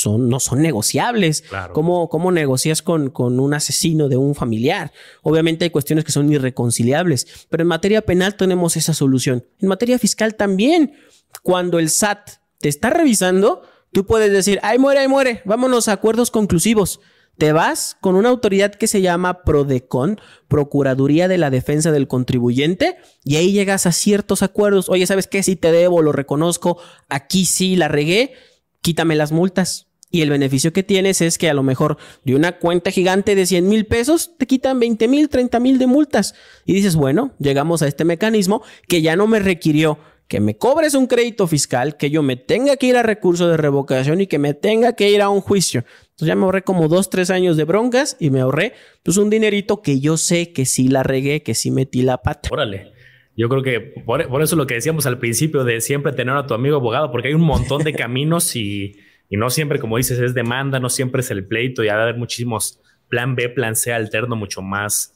no son negociables. Claro. ¿Cómo negocias con un asesino de un familiar? Obviamente hay cuestiones que son irreconciliables, pero en materia penal tenemos esa solución. En materia fiscal también. Cuando el SAT te está revisando, tú puedes decir, ahí muere, vámonos a acuerdos conclusivos. Te vas con una autoridad que se llama PRODECON, Procuraduría de la Defensa del Contribuyente, y ahí llegas a ciertos acuerdos. Oye, ¿sabes qué? Sí te debo, lo reconozco, aquí sí la regué, quítame las multas. Y el beneficio que tienes es que a lo mejor de una cuenta gigante de 100,000 pesos te quitan 20,000, 30,000 de multas. Y dices, bueno, llegamos a este mecanismo que ya no me requirió que me cobres un crédito fiscal, que yo me tenga que ir a recurso de revocación y que me tenga que ir a un juicio. Entonces ya me ahorré como 2, 3 años de broncas y me ahorré pues un dinerito que yo sé que sí la regué, que sí metí la pata. Órale. Yo creo que por eso lo que decíamos al principio de siempre tener a tu amigo abogado, porque hay un montón de caminos y no siempre, como dices, es demanda, no siempre es el pleito, y ha de haber muchísimos plan B, plan C alterno, mucho más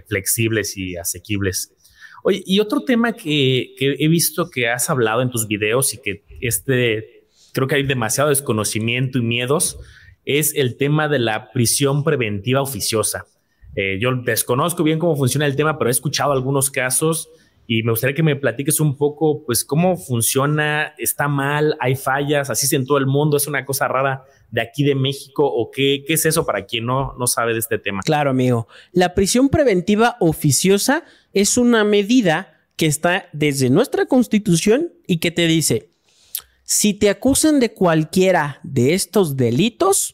flexibles y asequibles. Oye, y otro tema que he visto que has hablado en tus videos y que creo que hay demasiado desconocimiento y miedos, es el tema de la prisión preventiva oficiosa. Yo desconozco bien cómo funciona el tema, pero he escuchado algunos casos y me gustaría que me platiques un poco, pues, cómo funciona, está mal, hay fallas, así es en todo el mundo, es una cosa rara de aquí de México, o qué es eso para quien no sabe de este tema. Claro, amigo. La prisión preventiva oficiosa es una medida que está desde nuestra Constitución y que te dice, si te acusan de cualquiera de estos delitos,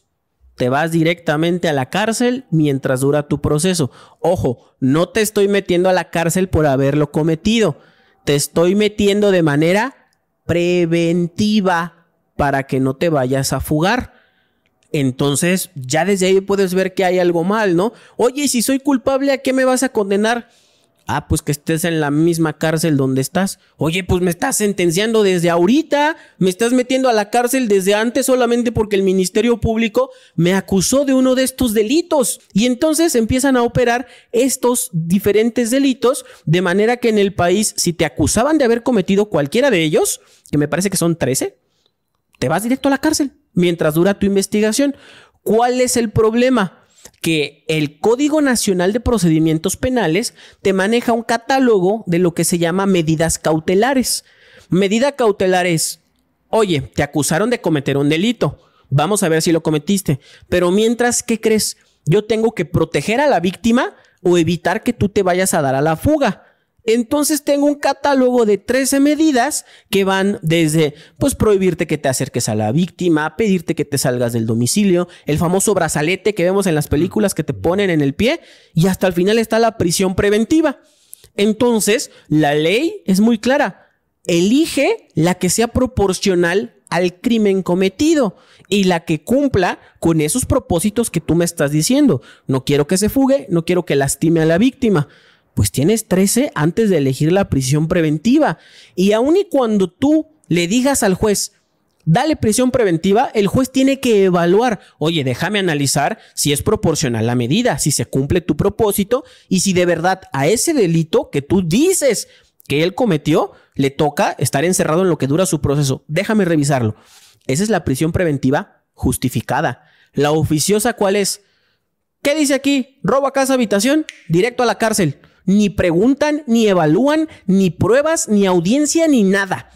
te vas directamente a la cárcel mientras dura tu proceso. Ojo, no te estoy metiendo a la cárcel por haberlo cometido. Te estoy metiendo de manera preventiva para que no te vayas a fugar. Entonces, ya desde ahí puedes ver que hay algo mal, ¿no? Oye, si soy culpable, ¿a qué me vas a condenar? Ah, pues que estés en la misma cárcel donde estás. Oye, pues me estás sentenciando desde ahorita. Me estás metiendo a la cárcel desde antes solamente porque el Ministerio Público me acusó de uno de estos delitos. Y entonces empiezan a operar estos diferentes delitos de manera que en el país, si te acusaban de haber cometido cualquiera de ellos, que me parece que son 13, te vas directo a la cárcel mientras dura tu investigación. ¿Cuál es el problema? Que el Código Nacional de Procedimientos Penales te maneja un catálogo de lo que se llama medidas cautelares. Medida cautelar es, oye, te acusaron de cometer un delito, vamos a ver si lo cometiste, pero mientras, ¿qué crees? Yo tengo que proteger a la víctima o evitar que tú te vayas a dar a la fuga. Entonces tengo un catálogo de 13 medidas que van desde, pues, prohibirte que te acerques a la víctima, pedirte que te salgas del domicilio, el famoso brazalete que vemos en las películas que te ponen en el pie, y hasta el final está la prisión preventiva. Entonces, la ley es muy clara. Elige la que sea proporcional al crimen cometido y la que cumpla con esos propósitos que tú me estás diciendo. No quiero que se fugue, no quiero que lastime a la víctima. Pues tienes 13 antes de elegir la prisión preventiva. Y aun y cuando tú le digas al juez, dale prisión preventiva, el juez tiene que evaluar, oye, déjame analizar si es proporcional la medida, si se cumple tu propósito y si de verdad a ese delito que tú dices que él cometió, le toca estar encerrado en lo que dura su proceso. Déjame revisarlo. Esa es la prisión preventiva justificada. La oficiosa, ¿cuál es? ¿Qué dice aquí? Robo a casa, habitación, directo a la cárcel. Ni preguntan, ni evalúan, ni pruebas, ni audiencia, ni nada.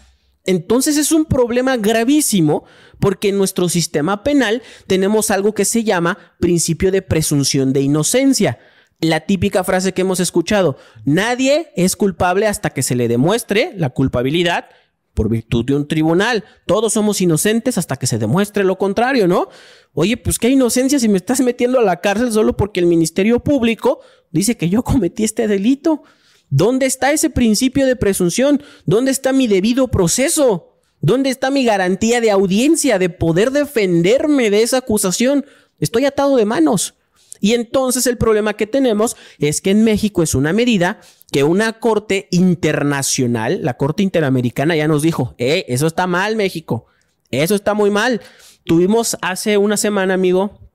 Entonces es un problema gravísimo porque en nuestro sistema penal tenemos algo que se llama principio de presunción de inocencia. La típica frase que hemos escuchado, nadie es culpable hasta que se le demuestre la culpabilidad por virtud de un tribunal. Todos somos inocentes hasta que se demuestre lo contrario, ¿no? Oye, pues qué inocencia si me estás metiendo a la cárcel solo porque el Ministerio Público dice que yo cometí este delito. ¿Dónde está ese principio de presunción? ¿Dónde está mi debido proceso? ¿Dónde está mi garantía de audiencia, de poder defenderme de esa acusación? Estoy atado de manos. Y entonces el problema que tenemos es que en México es una medida que una corte internacional, la Corte Interamericana, ya nos dijo, eso está mal, México, eso está muy mal. Tuvimos hace una semana, amigo,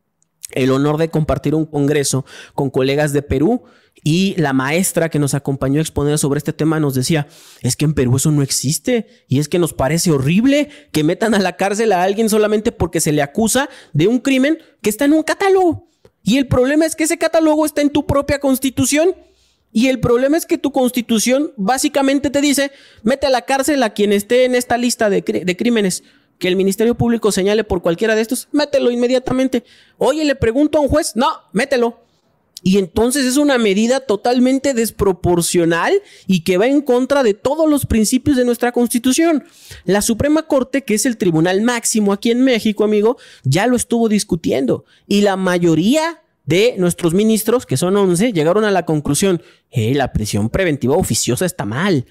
el honor de compartir un congreso con colegas de Perú y la maestra que nos acompañó a exponer sobre este tema nos decía, es que en Perú eso no existe y es que nos parece horrible que metan a la cárcel a alguien solamente porque se le acusa de un crimen que está en un catálogo. Y el problema es que ese catálogo está en tu propia Constitución. Y el problema es que tu Constitución básicamente te dice, mete a la cárcel a quien esté en esta lista de crímenes que el Ministerio Público señale por cualquiera de estos, mételo inmediatamente. Oye, le pregunto a un juez, no, mételo. Y entonces es una medida totalmente desproporcional y que va en contra de todos los principios de nuestra Constitución. La Suprema Corte, que es el tribunal máximo aquí en México, amigo, ya lo estuvo discutiendo. Y la mayoría de nuestros ministros, que son 11, llegaron a la conclusión, la prisión preventiva oficiosa está mal.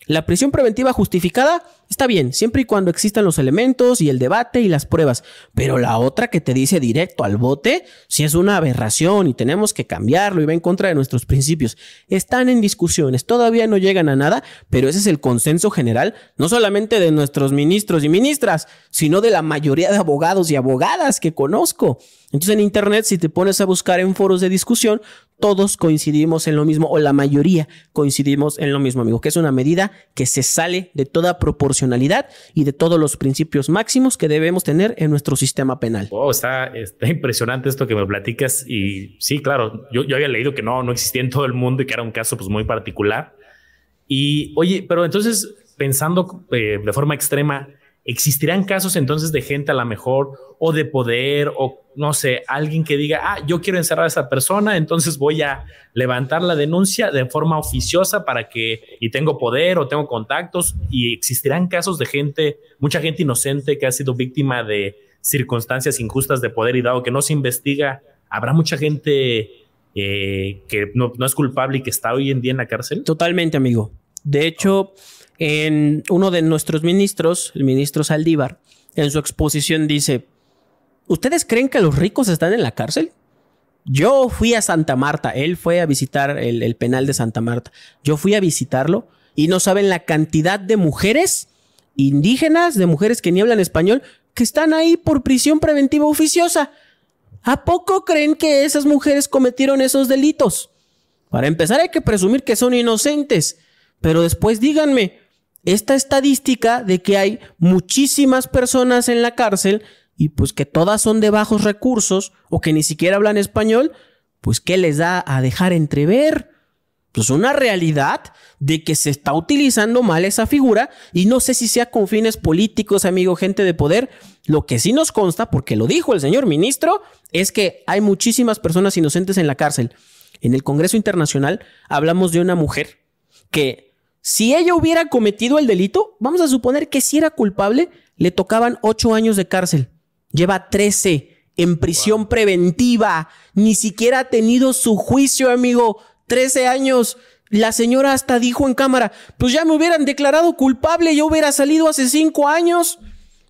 La prisión preventiva justificada Está bien, siempre y cuando existan los elementos y el debate y las pruebas. Pero la otra que te dice directo al bote, sí es una aberración y tenemos que cambiarlo y va en contra de nuestros principios. Están en discusiones, todavía no llegan a nada, pero ese es el consenso general, no solamente de nuestros ministros y ministras, sino de la mayoría de abogados y abogadas que conozco. Entonces en internet, si te pones a buscar en foros de discusión, todos coincidimos en lo mismo, o la mayoría coincidimos en lo mismo, amigo, que es una medida que se sale de toda proporcionalidad y de todos los principios máximos que debemos tener en nuestro sistema penal. Wow, está impresionante esto que me platicas. Y sí, claro, yo había leído que no existía en todo el mundo y que era un caso pues muy particular. Y oye, pero entonces, pensando de forma extrema, ¿existirán casos entonces de gente a lo mejor o de poder o no sé, alguien que diga, yo quiero encerrar a esa persona, entonces voy a levantar la denuncia de forma oficiosa y tengo poder o tengo contactos? Y existirán casos de gente, mucha gente inocente que ha sido víctima de circunstancias injustas de poder, y dado que no se investiga, ¿habrá mucha gente que no es culpable y que está hoy en día en la cárcel? Totalmente, amigo. De hecho, en uno de nuestros ministros, el ministro Saldívar, en su exposición dice: ¿ustedes creen que los ricos están en la cárcel? Yo fui a Santa Marta, él fue a visitar el penal de Santa Marta. Yo fui a visitarlo y no saben la cantidad de mujeres indígenas, de mujeres que ni hablan español, que están ahí por prisión preventiva oficiosa. ¿A poco creen que esas mujeres cometieron esos delitos? Para empezar, hay que presumir que son inocentes. Pero después díganme, esta estadística de que hay muchísimas personas en la cárcel y pues que todas son de bajos recursos o que ni siquiera hablan español, pues ¿qué les da a dejar entrever? Pues una realidad de que se está utilizando mal esa figura, y no sé si sea con fines políticos, amigo, gente de poder. Lo que sí nos consta, porque lo dijo el señor ministro, es que hay muchísimas personas inocentes en la cárcel. En el Congreso Internacional hablamos de una mujer que, si ella hubiera cometido el delito, vamos a suponer que si era culpable, le tocaban 8 años de cárcel. Lleva 13 en prisión preventiva. Ni siquiera ha tenido su juicio, amigo. 13 años. La señora hasta dijo en cámara: pues ya me hubieran declarado culpable, yo hubiera salido hace 5 años.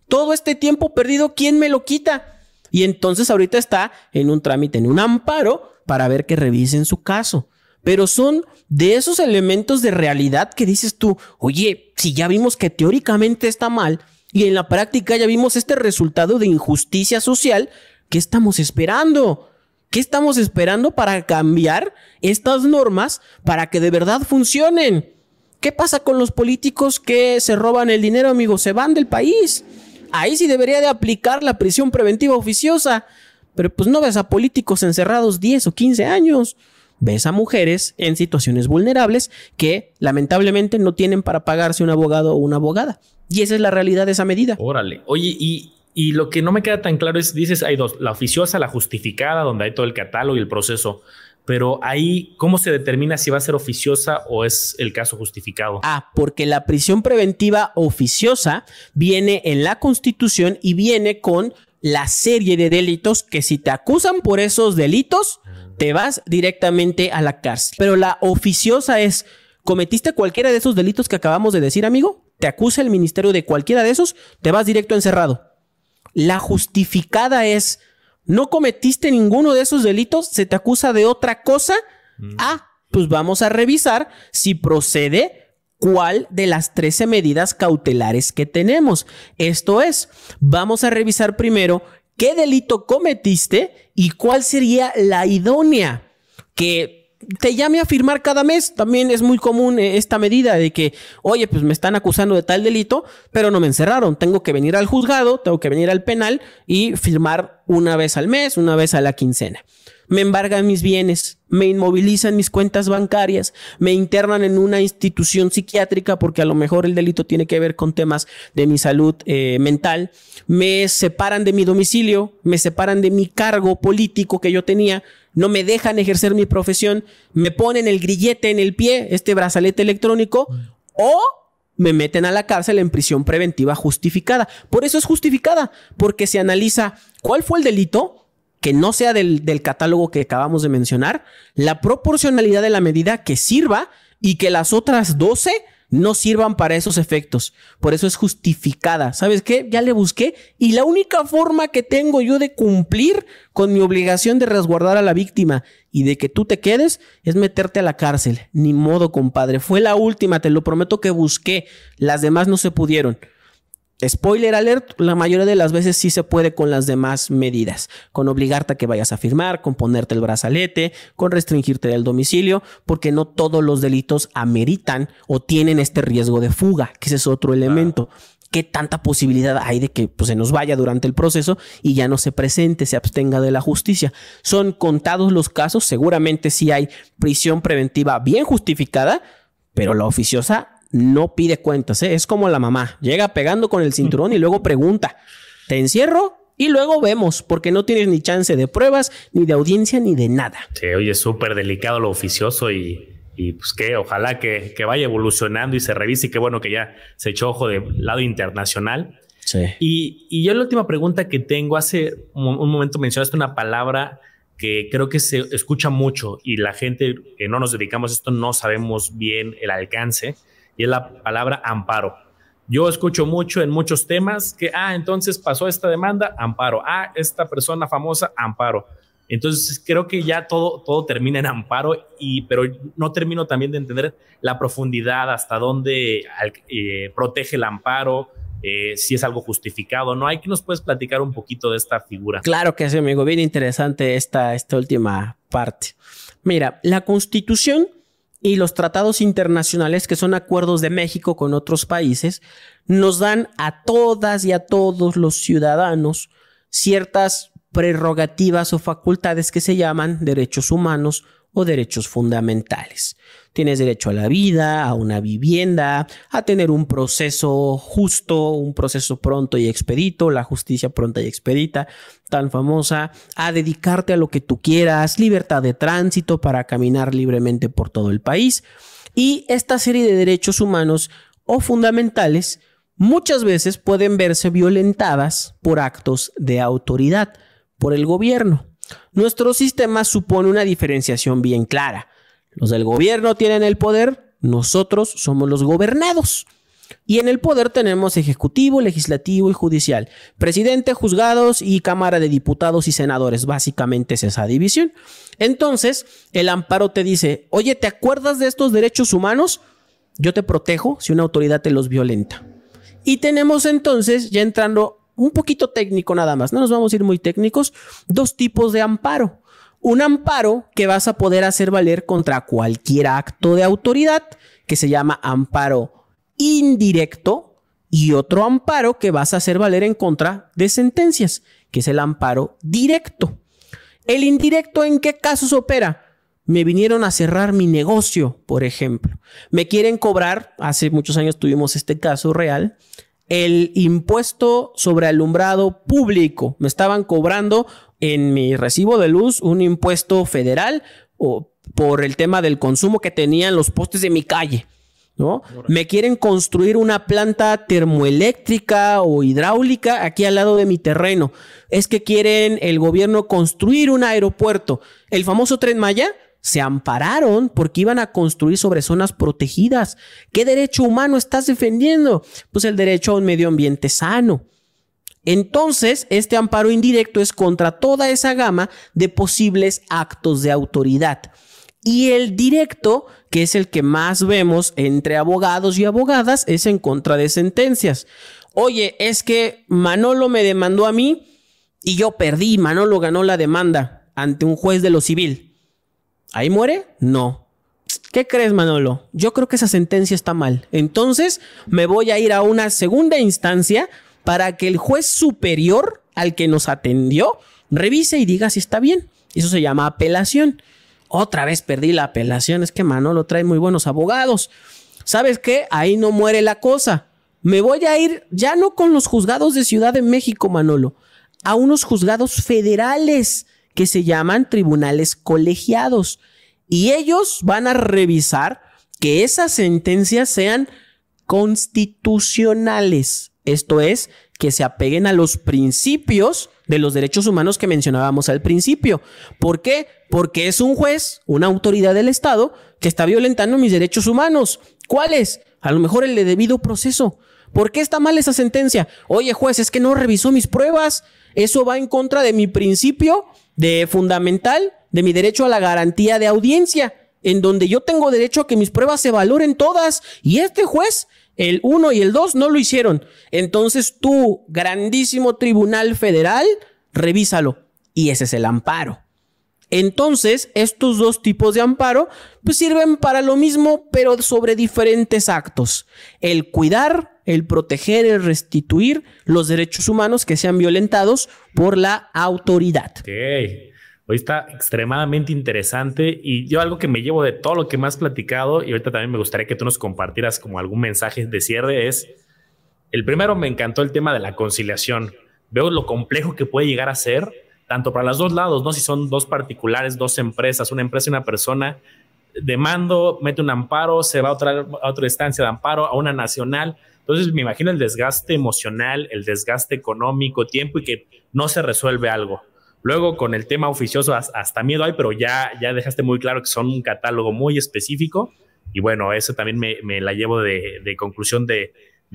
Todo este tiempo perdido, ¿quién me lo quita? Y entonces ahorita está en un trámite, en un amparo, para ver que revisen su caso. Pero son de esos elementos de realidad que dices tú: oye, si ya vimos que teóricamente está mal y en la práctica ya vimos este resultado de injusticia social, ¿qué estamos esperando? ¿Qué estamos esperando para cambiar estas normas para que de verdad funcionen? ¿Qué pasa con los políticos que se roban el dinero, amigo? Se van del país. Ahí sí debería de aplicar la prisión preventiva oficiosa. Pero pues no ves a políticos encerrados 10 o 15 años. Ves a mujeres en situaciones vulnerables que lamentablemente no tienen para pagarse un abogado o una abogada. Y esa es la realidad de esa medida. Órale. Oye, y lo que no me queda tan claro es, dices, hay dos: la oficiosa, la justificada, donde hay todo el catálogo y el proceso. Pero ahí, ¿cómo se determina si va a ser oficiosa o es el caso justificado? Porque la prisión preventiva oficiosa viene en la Constitución y viene con la serie de delitos que, si te acusan por esos delitos, te vas directamente a la cárcel. Pero la oficiosa es: ¿cometiste cualquiera de esos delitos que acabamos de decir, amigo? Te acusa el ministerio de cualquiera de esos, te vas directo encerrado. La justificada es: ¿no cometiste ninguno de esos delitos? ¿Se te acusa de otra cosa? Pues vamos a revisar si procede cuál de las 13 medidas cautelares que tenemos. Esto es, vamos a revisar primero qué delito cometiste y cuál sería la idónea. Que te llame a firmar cada mes. También es muy común esta medida de que, oye, pues me están acusando de tal delito, pero no me encerraron. Tengo que venir al juzgado, tengo que venir al penal y firmar una vez al mes, una vez a la quincena. Me embargan mis bienes, me inmovilizan mis cuentas bancarias, me internan en una institución psiquiátrica porque a lo mejor el delito tiene que ver con temas de mi salud mental, me separan de mi domicilio, me separan de mi cargo político que yo tenía, no me dejan ejercer mi profesión, me ponen el grillete en el pie, este brazalete electrónico, o me meten a la cárcel en prisión preventiva justificada. Por eso es justificada, porque se analiza cuál fue el delito, que no sea del catálogo que acabamos de mencionar, la proporcionalidad de la medida que sirva y que las otras 12 no sirvan para esos efectos. Por eso es justificada. ¿Sabes qué? Ya le busqué y la única forma que tengo yo de cumplir con mi obligación de resguardar a la víctima y de que tú te quedes es meterte a la cárcel. Ni modo, compadre. Fue la última, te lo prometo que busqué. Las demás no se pudieron. Spoiler alert, la mayoría de las veces sí se puede con las demás medidas, con obligarte a que vayas a firmar, con ponerte el brazalete, con restringirte del domicilio, porque no todos los delitos ameritan o tienen este riesgo de fuga, que ese es otro elemento. ¿Qué tanta posibilidad hay de que pues, se nos vaya durante el proceso y ya no se presente, se abstenga de la justicia? Son contados los casos, seguramente sí hay prisión preventiva bien justificada, pero la oficiosa no pide cuentas, ¿eh? Es como la mamá, llega pegando con el cinturón y luego pregunta, ¿te encierro? Y luego vemos, porque no tienes ni chance de pruebas, ni de audiencia, ni de nada. Sí, oye, es súper delicado lo oficioso y pues que ojalá que vaya evolucionando y se revise y qué bueno que ya se echó ojo del lado internacional. Sí. Y yo la última pregunta que tengo, hace un momento mencionaste una palabra que creo que se escucha mucho y la gente que no nos dedicamos a esto no sabemos bien el alcance, y es la palabra amparo. Yo escucho mucho en muchos temas que, entonces pasó esta demanda, amparo. Esta persona famosa, amparo. Entonces creo que ya todo termina en amparo, pero no termino también de entender la profundidad, hasta dónde protege el amparo, si es algo justificado, ¿no? ¿Qué nos puedes platicar un poquito de esta figura? Claro que sí, amigo. Bien interesante esta última parte. Mira, la Constitución y los tratados internacionales, que son acuerdos de México con otros países, nos dan a todas y a todos los ciudadanos ciertas prerrogativas o facultades que se llaman derechos humanos o derechos fundamentales. Tienes derecho a la vida, a una vivienda, a tener un proceso justo, un proceso pronto y expedito, la justicia pronta y expedita, tan famosa, a dedicarte a lo que tú quieras, libertad de tránsito para caminar libremente por todo el país. Y esta serie de derechos humanos o fundamentales muchas veces pueden verse violentadas por actos de autoridad, por el gobierno. Nuestro sistema supone una diferenciación bien clara. Los del gobierno tienen el poder, nosotros somos los gobernados. Y en el poder tenemos ejecutivo, legislativo y judicial. Presidente, juzgados y Cámara de Diputados y Senadores. Básicamente es esa división. Entonces, el amparo te dice, oye, ¿te acuerdas de estos derechos humanos? Yo te protejo si una autoridad te los violenta. Y tenemos entonces, ya entrando un poquito técnico nada más, no nos vamos a ir muy técnicos, dos tipos de amparo. Un amparo que vas a poder hacer valer contra cualquier acto de autoridad, que se llama amparo indirecto, y otro amparo que vas a hacer valer en contra de sentencias, que es el amparo directo. ¿El indirecto en qué casos opera? Me vinieron a cerrar mi negocio, por ejemplo. Me quieren cobrar, hace muchos años tuvimos este caso real, el impuesto sobre alumbrado público. Me estaban cobrando en mi recibo de luz un impuesto federal por el tema del consumo que tenían los postes de mi calle, ¿no? Me quieren construir una planta termoeléctrica o hidráulica aquí al lado de mi terreno. Es que quieren el gobierno construir un aeropuerto. El famoso Tren Maya. Se ampararon porque iban a construir sobre zonas protegidas. ¿Qué derecho humano estás defendiendo? Pues el derecho a un medio ambiente sano. Entonces, este amparo indirecto es contra toda esa gama de posibles actos de autoridad. Y el directo, que es el que más vemos entre abogados y abogadas, es en contra de sentencias. Oye, es que Manolo me demandó a mí y yo perdí. Manolo ganó la demanda ante un juez de lo civil. ¿Ahí muere? No. ¿Qué crees, Manolo? Yo creo que esa sentencia está mal. Entonces me voy a ir a una segunda instancia para que el juez superior al que nos atendió revise y diga si está bien. Eso se llama apelación. Otra vez perdí la apelación. Es que Manolo trae muy buenos abogados. ¿Sabes qué? Ahí no muere la cosa. Me voy a ir ya no con los juzgados de Ciudad de México, Manolo, a unos juzgados federales que se llaman tribunales colegiados. Y ellos van a revisar que esas sentencias sean constitucionales. Esto es, que se apeguen a los principios de los derechos humanos que mencionábamos al principio. ¿Por qué? Porque es un juez, una autoridad del Estado, que está violentando mis derechos humanos. ¿Cuáles? A lo mejor el de debido proceso. ¿Por qué está mal esa sentencia? Oye, juez, es que no revisó mis pruebas. Eso va en contra de mi principio de fundamental, de mi derecho a la garantía de audiencia, en donde yo tengo derecho a que mis pruebas se valoren todas. Y este juez, el 1 y el 2, no lo hicieron. Entonces tú, grandísimo Tribunal Federal, revísalo. Y ese es el amparo. Entonces, estos dos tipos de amparo pues sirven para lo mismo, pero sobre diferentes actos. El cuidar, el proteger, el restituir los derechos humanos que sean violentados por la autoridad. Ok. Hoy está extremadamente interesante y yo algo que me llevo de todo lo que me has platicado y ahorita también me gustaría que tú nos compartieras como algún mensaje de cierre es, el primero me encantó el tema de la conciliación. Veo lo complejo que puede llegar a ser tanto para los dos lados, ¿no? Si son dos particulares, dos empresas, una empresa y una persona, demando, mete un amparo, se va a otra instancia de amparo, a una nacional. Entonces me imagino el desgaste emocional, el desgaste económico, tiempo y que no se resuelve algo. Luego con el tema oficioso hasta miedo hay, pero ya dejaste muy claro que son un catálogo muy específico y bueno, eso también me la llevo de conclusión de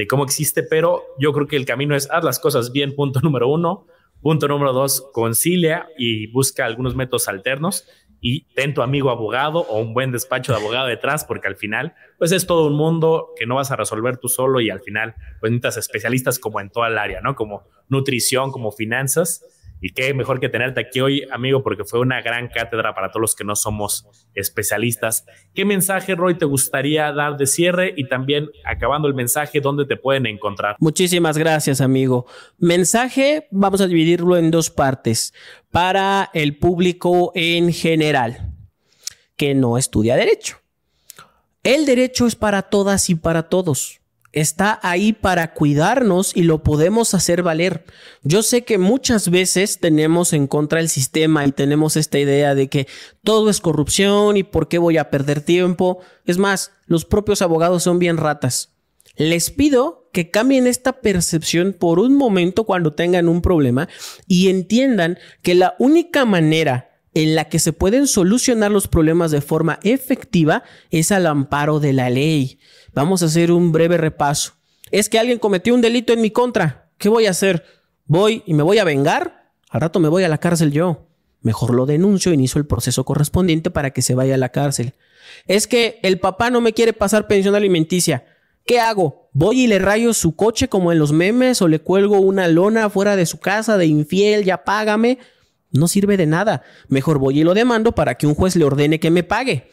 cómo existe, pero yo creo que el camino es haz las cosas bien, punto número 1. Punto número 2, concilia y busca algunos métodos alternos y ten tu amigo abogado o un buen despacho de abogado detrás porque al final pues es todo un mundo que no vas a resolver tú solo y al final pues necesitas especialistas como en toda el área, ¿no? Como nutrición, como finanzas. Y qué mejor que tenerte aquí hoy, amigo, porque fue una gran cátedra para todos los que no somos especialistas. ¿Qué mensaje, Roy, te gustaría dar de cierre? Y también, acabando el mensaje, ¿dónde te pueden encontrar? Muchísimas gracias, amigo. Mensaje, vamos a dividirlo en dos partes. Para el público en general, que no estudia derecho. El derecho es para todas y para todos. Está ahí para cuidarnos y lo podemos hacer valer. Yo sé que muchas veces tenemos en contra el sistema y tenemos esta idea de que todo es corrupción y por qué voy a perder tiempo. Es más, los propios abogados son bien ratas. Les pido que cambien esta percepción por un momento cuando tengan un problema y entiendan que la única manera en la que se pueden solucionar los problemas de forma efectiva es al amparo de la ley. Vamos a hacer un breve repaso. Es que alguien cometió un delito en mi contra. ¿Qué voy a hacer? ¿Voy y me voy a vengar? Al rato me voy a la cárcel yo. Mejor lo denuncio e inicio el proceso correspondiente para que se vaya a la cárcel. Es que el papá no me quiere pasar pensión alimenticia. ¿Qué hago? ¿Voy y le rayo su coche como en los memes o le cuelgo una lona fuera de su casa de infiel, ya págame? No sirve de nada. Mejor voy y lo demando para que un juez le ordene que me pague.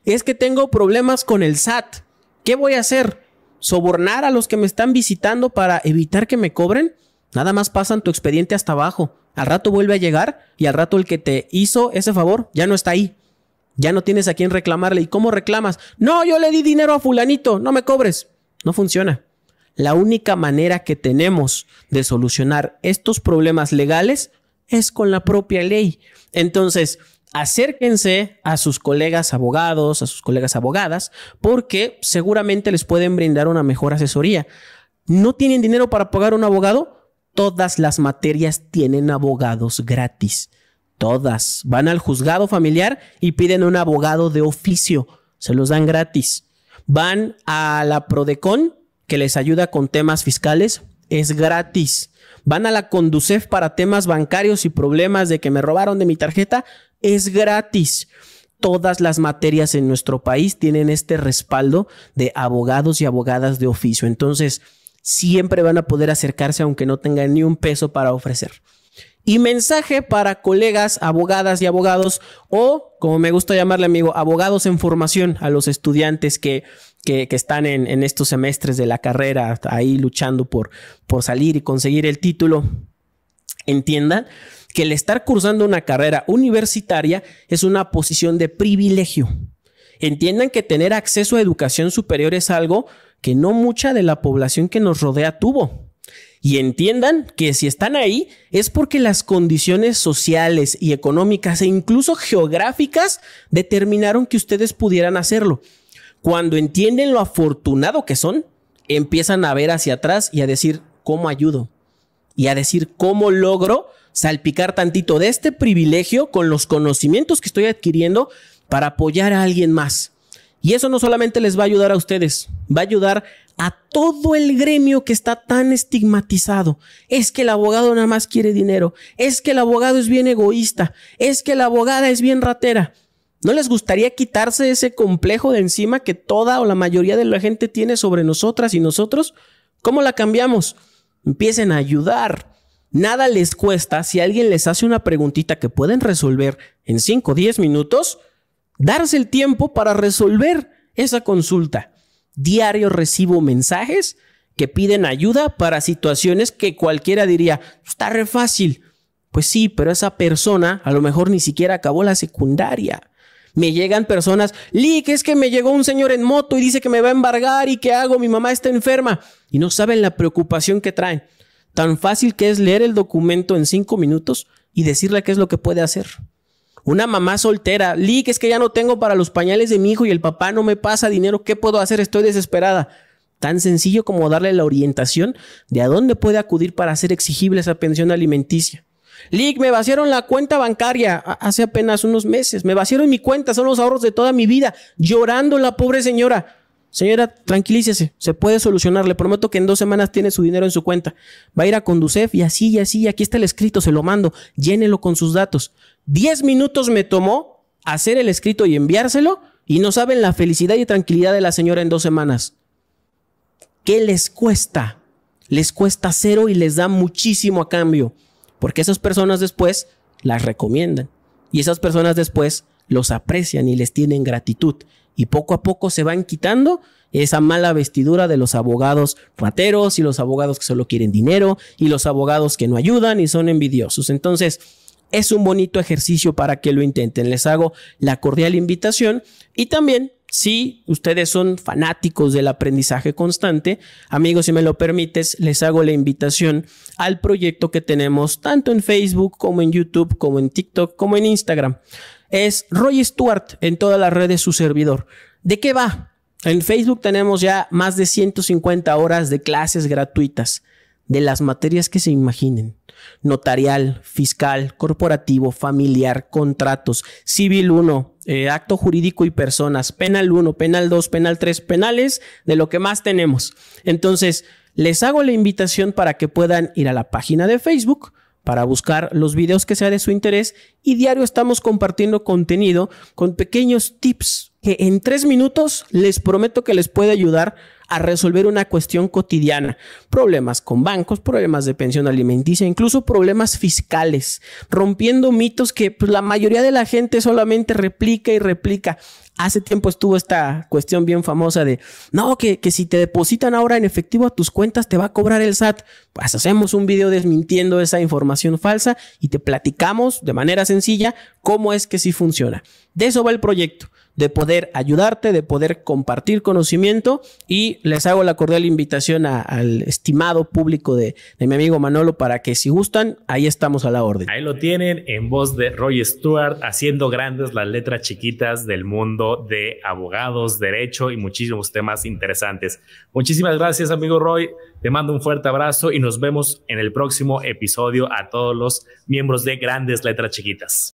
Es que tengo problemas con el SAT. ¿Qué voy a hacer? ¿Sobornar a los que me están visitando para evitar que me cobren? Nada más pasan tu expediente hasta abajo. Al rato vuelve a llegar y al rato el que te hizo ese favor ya no está ahí. Ya no tienes a quién reclamarle. ¿Y cómo reclamas? No, yo le di dinero a fulanito, no me cobres. No funciona. La única manera que tenemos de solucionar estos problemas legales es con la propia ley. Entonces, acérquense a sus colegas abogados, a sus colegas abogadas, porque seguramente les pueden brindar una mejor asesoría. ¿No tienen dinero para pagar un abogado? Todas las materias tienen abogados gratis. Todas. Van al juzgado familiar y piden un abogado de oficio. Se los dan gratis. Van a la Prodecon, que les ayuda con temas fiscales. Es gratis. Van a la Conducef para temas bancarios y problemas de que me robaron de mi tarjeta. Es gratis. Todas las materias en nuestro país tienen este respaldo de abogados y abogadas de oficio. Entonces, siempre van a poder acercarse aunque no tengan ni un peso para ofrecer. Y mensaje para colegas, abogadas y abogados o, como me gusta llamarle, amigo, abogados en formación a los estudiantes que están en estos semestres de la carrera ahí luchando por salir y conseguir el título. Entiendan que el estar cursando una carrera universitaria es una posición de privilegio. Entiendan que tener acceso a educación superior es algo que no mucha de la población que nos rodea tuvo. Y entiendan que si están ahí es porque las condiciones sociales y económicas e incluso geográficas determinaron que ustedes pudieran hacerlo. Cuando entienden lo afortunado que son, empiezan a ver hacia atrás y a decir cómo ayudo y a decir cómo logro salpicar tantito de este privilegio con los conocimientos que estoy adquiriendo para apoyar a alguien más. Y eso no solamente les va a ayudar a ustedes, va a ayudar a todo el gremio que está tan estigmatizado. Es que el abogado nada más quiere dinero. Es que el abogado es bien egoísta. Es que la abogada es bien ratera. ¿No les gustaría quitarse ese complejo de encima que toda o la mayoría de la gente tiene sobre nosotras y nosotros? ¿Cómo la cambiamos? Empiecen a ayudar. Nada les cuesta, si alguien les hace una preguntita que pueden resolver en 5 o 10 minutos, darse el tiempo para resolver esa consulta. Diario recibo mensajes que piden ayuda para situaciones que cualquiera diría, está re fácil. Pues sí, pero esa persona a lo mejor ni siquiera acabó la secundaria. Me llegan personas, Lick, es que me llegó un señor en moto y dice que me va a embargar y ¿qué hago? Mi mamá está enferma. Y no saben la preocupación que traen. Tan fácil que es leer el documento en 5 minutos y decirle qué es lo que puede hacer. Una mamá soltera, Lick, es que ya no tengo para los pañales de mi hijo y el papá no me pasa dinero, ¿qué puedo hacer? Estoy desesperada. Tan sencillo como darle la orientación de a dónde puede acudir para hacer exigible esa pensión alimenticia. Lick, me vaciaron la cuenta bancaria hace apenas unos meses. Me vaciaron mi cuenta, son los ahorros de toda mi vida. Llorando la pobre señora. Señora, tranquilícese, se puede solucionar. Le prometo que en 2 semanas tiene su dinero en su cuenta. Va a ir a Conducef y así y así. Aquí está el escrito, se lo mando. Llénelo con sus datos. 10 minutos me tomó hacer el escrito y enviárselo. Y no saben la felicidad y tranquilidad de la señora en 2 semanas. ¿Qué les cuesta? Les cuesta 0 y les da muchísimo a cambio. Porque esas personas después las recomiendan. Y esas personas después los aprecian y les tienen gratitud. Y poco a poco se van quitando esa mala vestidura de los abogados rateros y los abogados que solo quieren dinero y los abogados que no ayudan y son envidiosos. Entonces, es un bonito ejercicio para que lo intenten. Les hago la cordial invitación y también, si ustedes son fanáticos del aprendizaje constante, amigos, si me lo permites, les hago la invitación al proyecto que tenemos tanto en Facebook como en YouTube, como en TikTok, como en Instagram. Es Roy Stuart en todas las redes, su servidor. ¿De qué va? En Facebook tenemos ya más de 150 horas de clases gratuitas de las materias que se imaginen. Notarial, fiscal, corporativo, familiar, contratos, civil 1, acto jurídico y personas, penal 1, penal 2, penal 3, penales, de lo que más tenemos. Entonces, les hago la invitación para que puedan ir a la página de Facebook para buscar los videos que sea de su interés y diario estamos compartiendo contenido con pequeños tips que en 3 minutos les prometo que les puede ayudar a resolver una cuestión cotidiana, problemas con bancos, problemas de pensión alimenticia, incluso problemas fiscales, rompiendo mitos que pues, la mayoría de la gente solamente replica y replica. Hace tiempo estuvo esta cuestión bien famosa de, no, que si te depositan ahora en efectivo a tus cuentas te va a cobrar el SAT. Pues hacemos un video desmintiendo esa información falsa y te platicamos de manera sencilla cómo es que sí funciona. De eso va el proyecto, de poder ayudarte, de poder compartir conocimiento y les hago la cordial invitación al estimado público de mi amigo Manolo para que si gustan, ahí estamos a la orden. Ahí lo tienen en voz de Roy Stuart, haciendo grandes las letras chiquitas del mundo de abogados, derecho y muchísimos temas interesantes. Muchísimas gracias, amigo Roy. Te mando un fuerte abrazo y nos vemos en el próximo episodio a todos los miembros de Grandes Letras Chiquitas.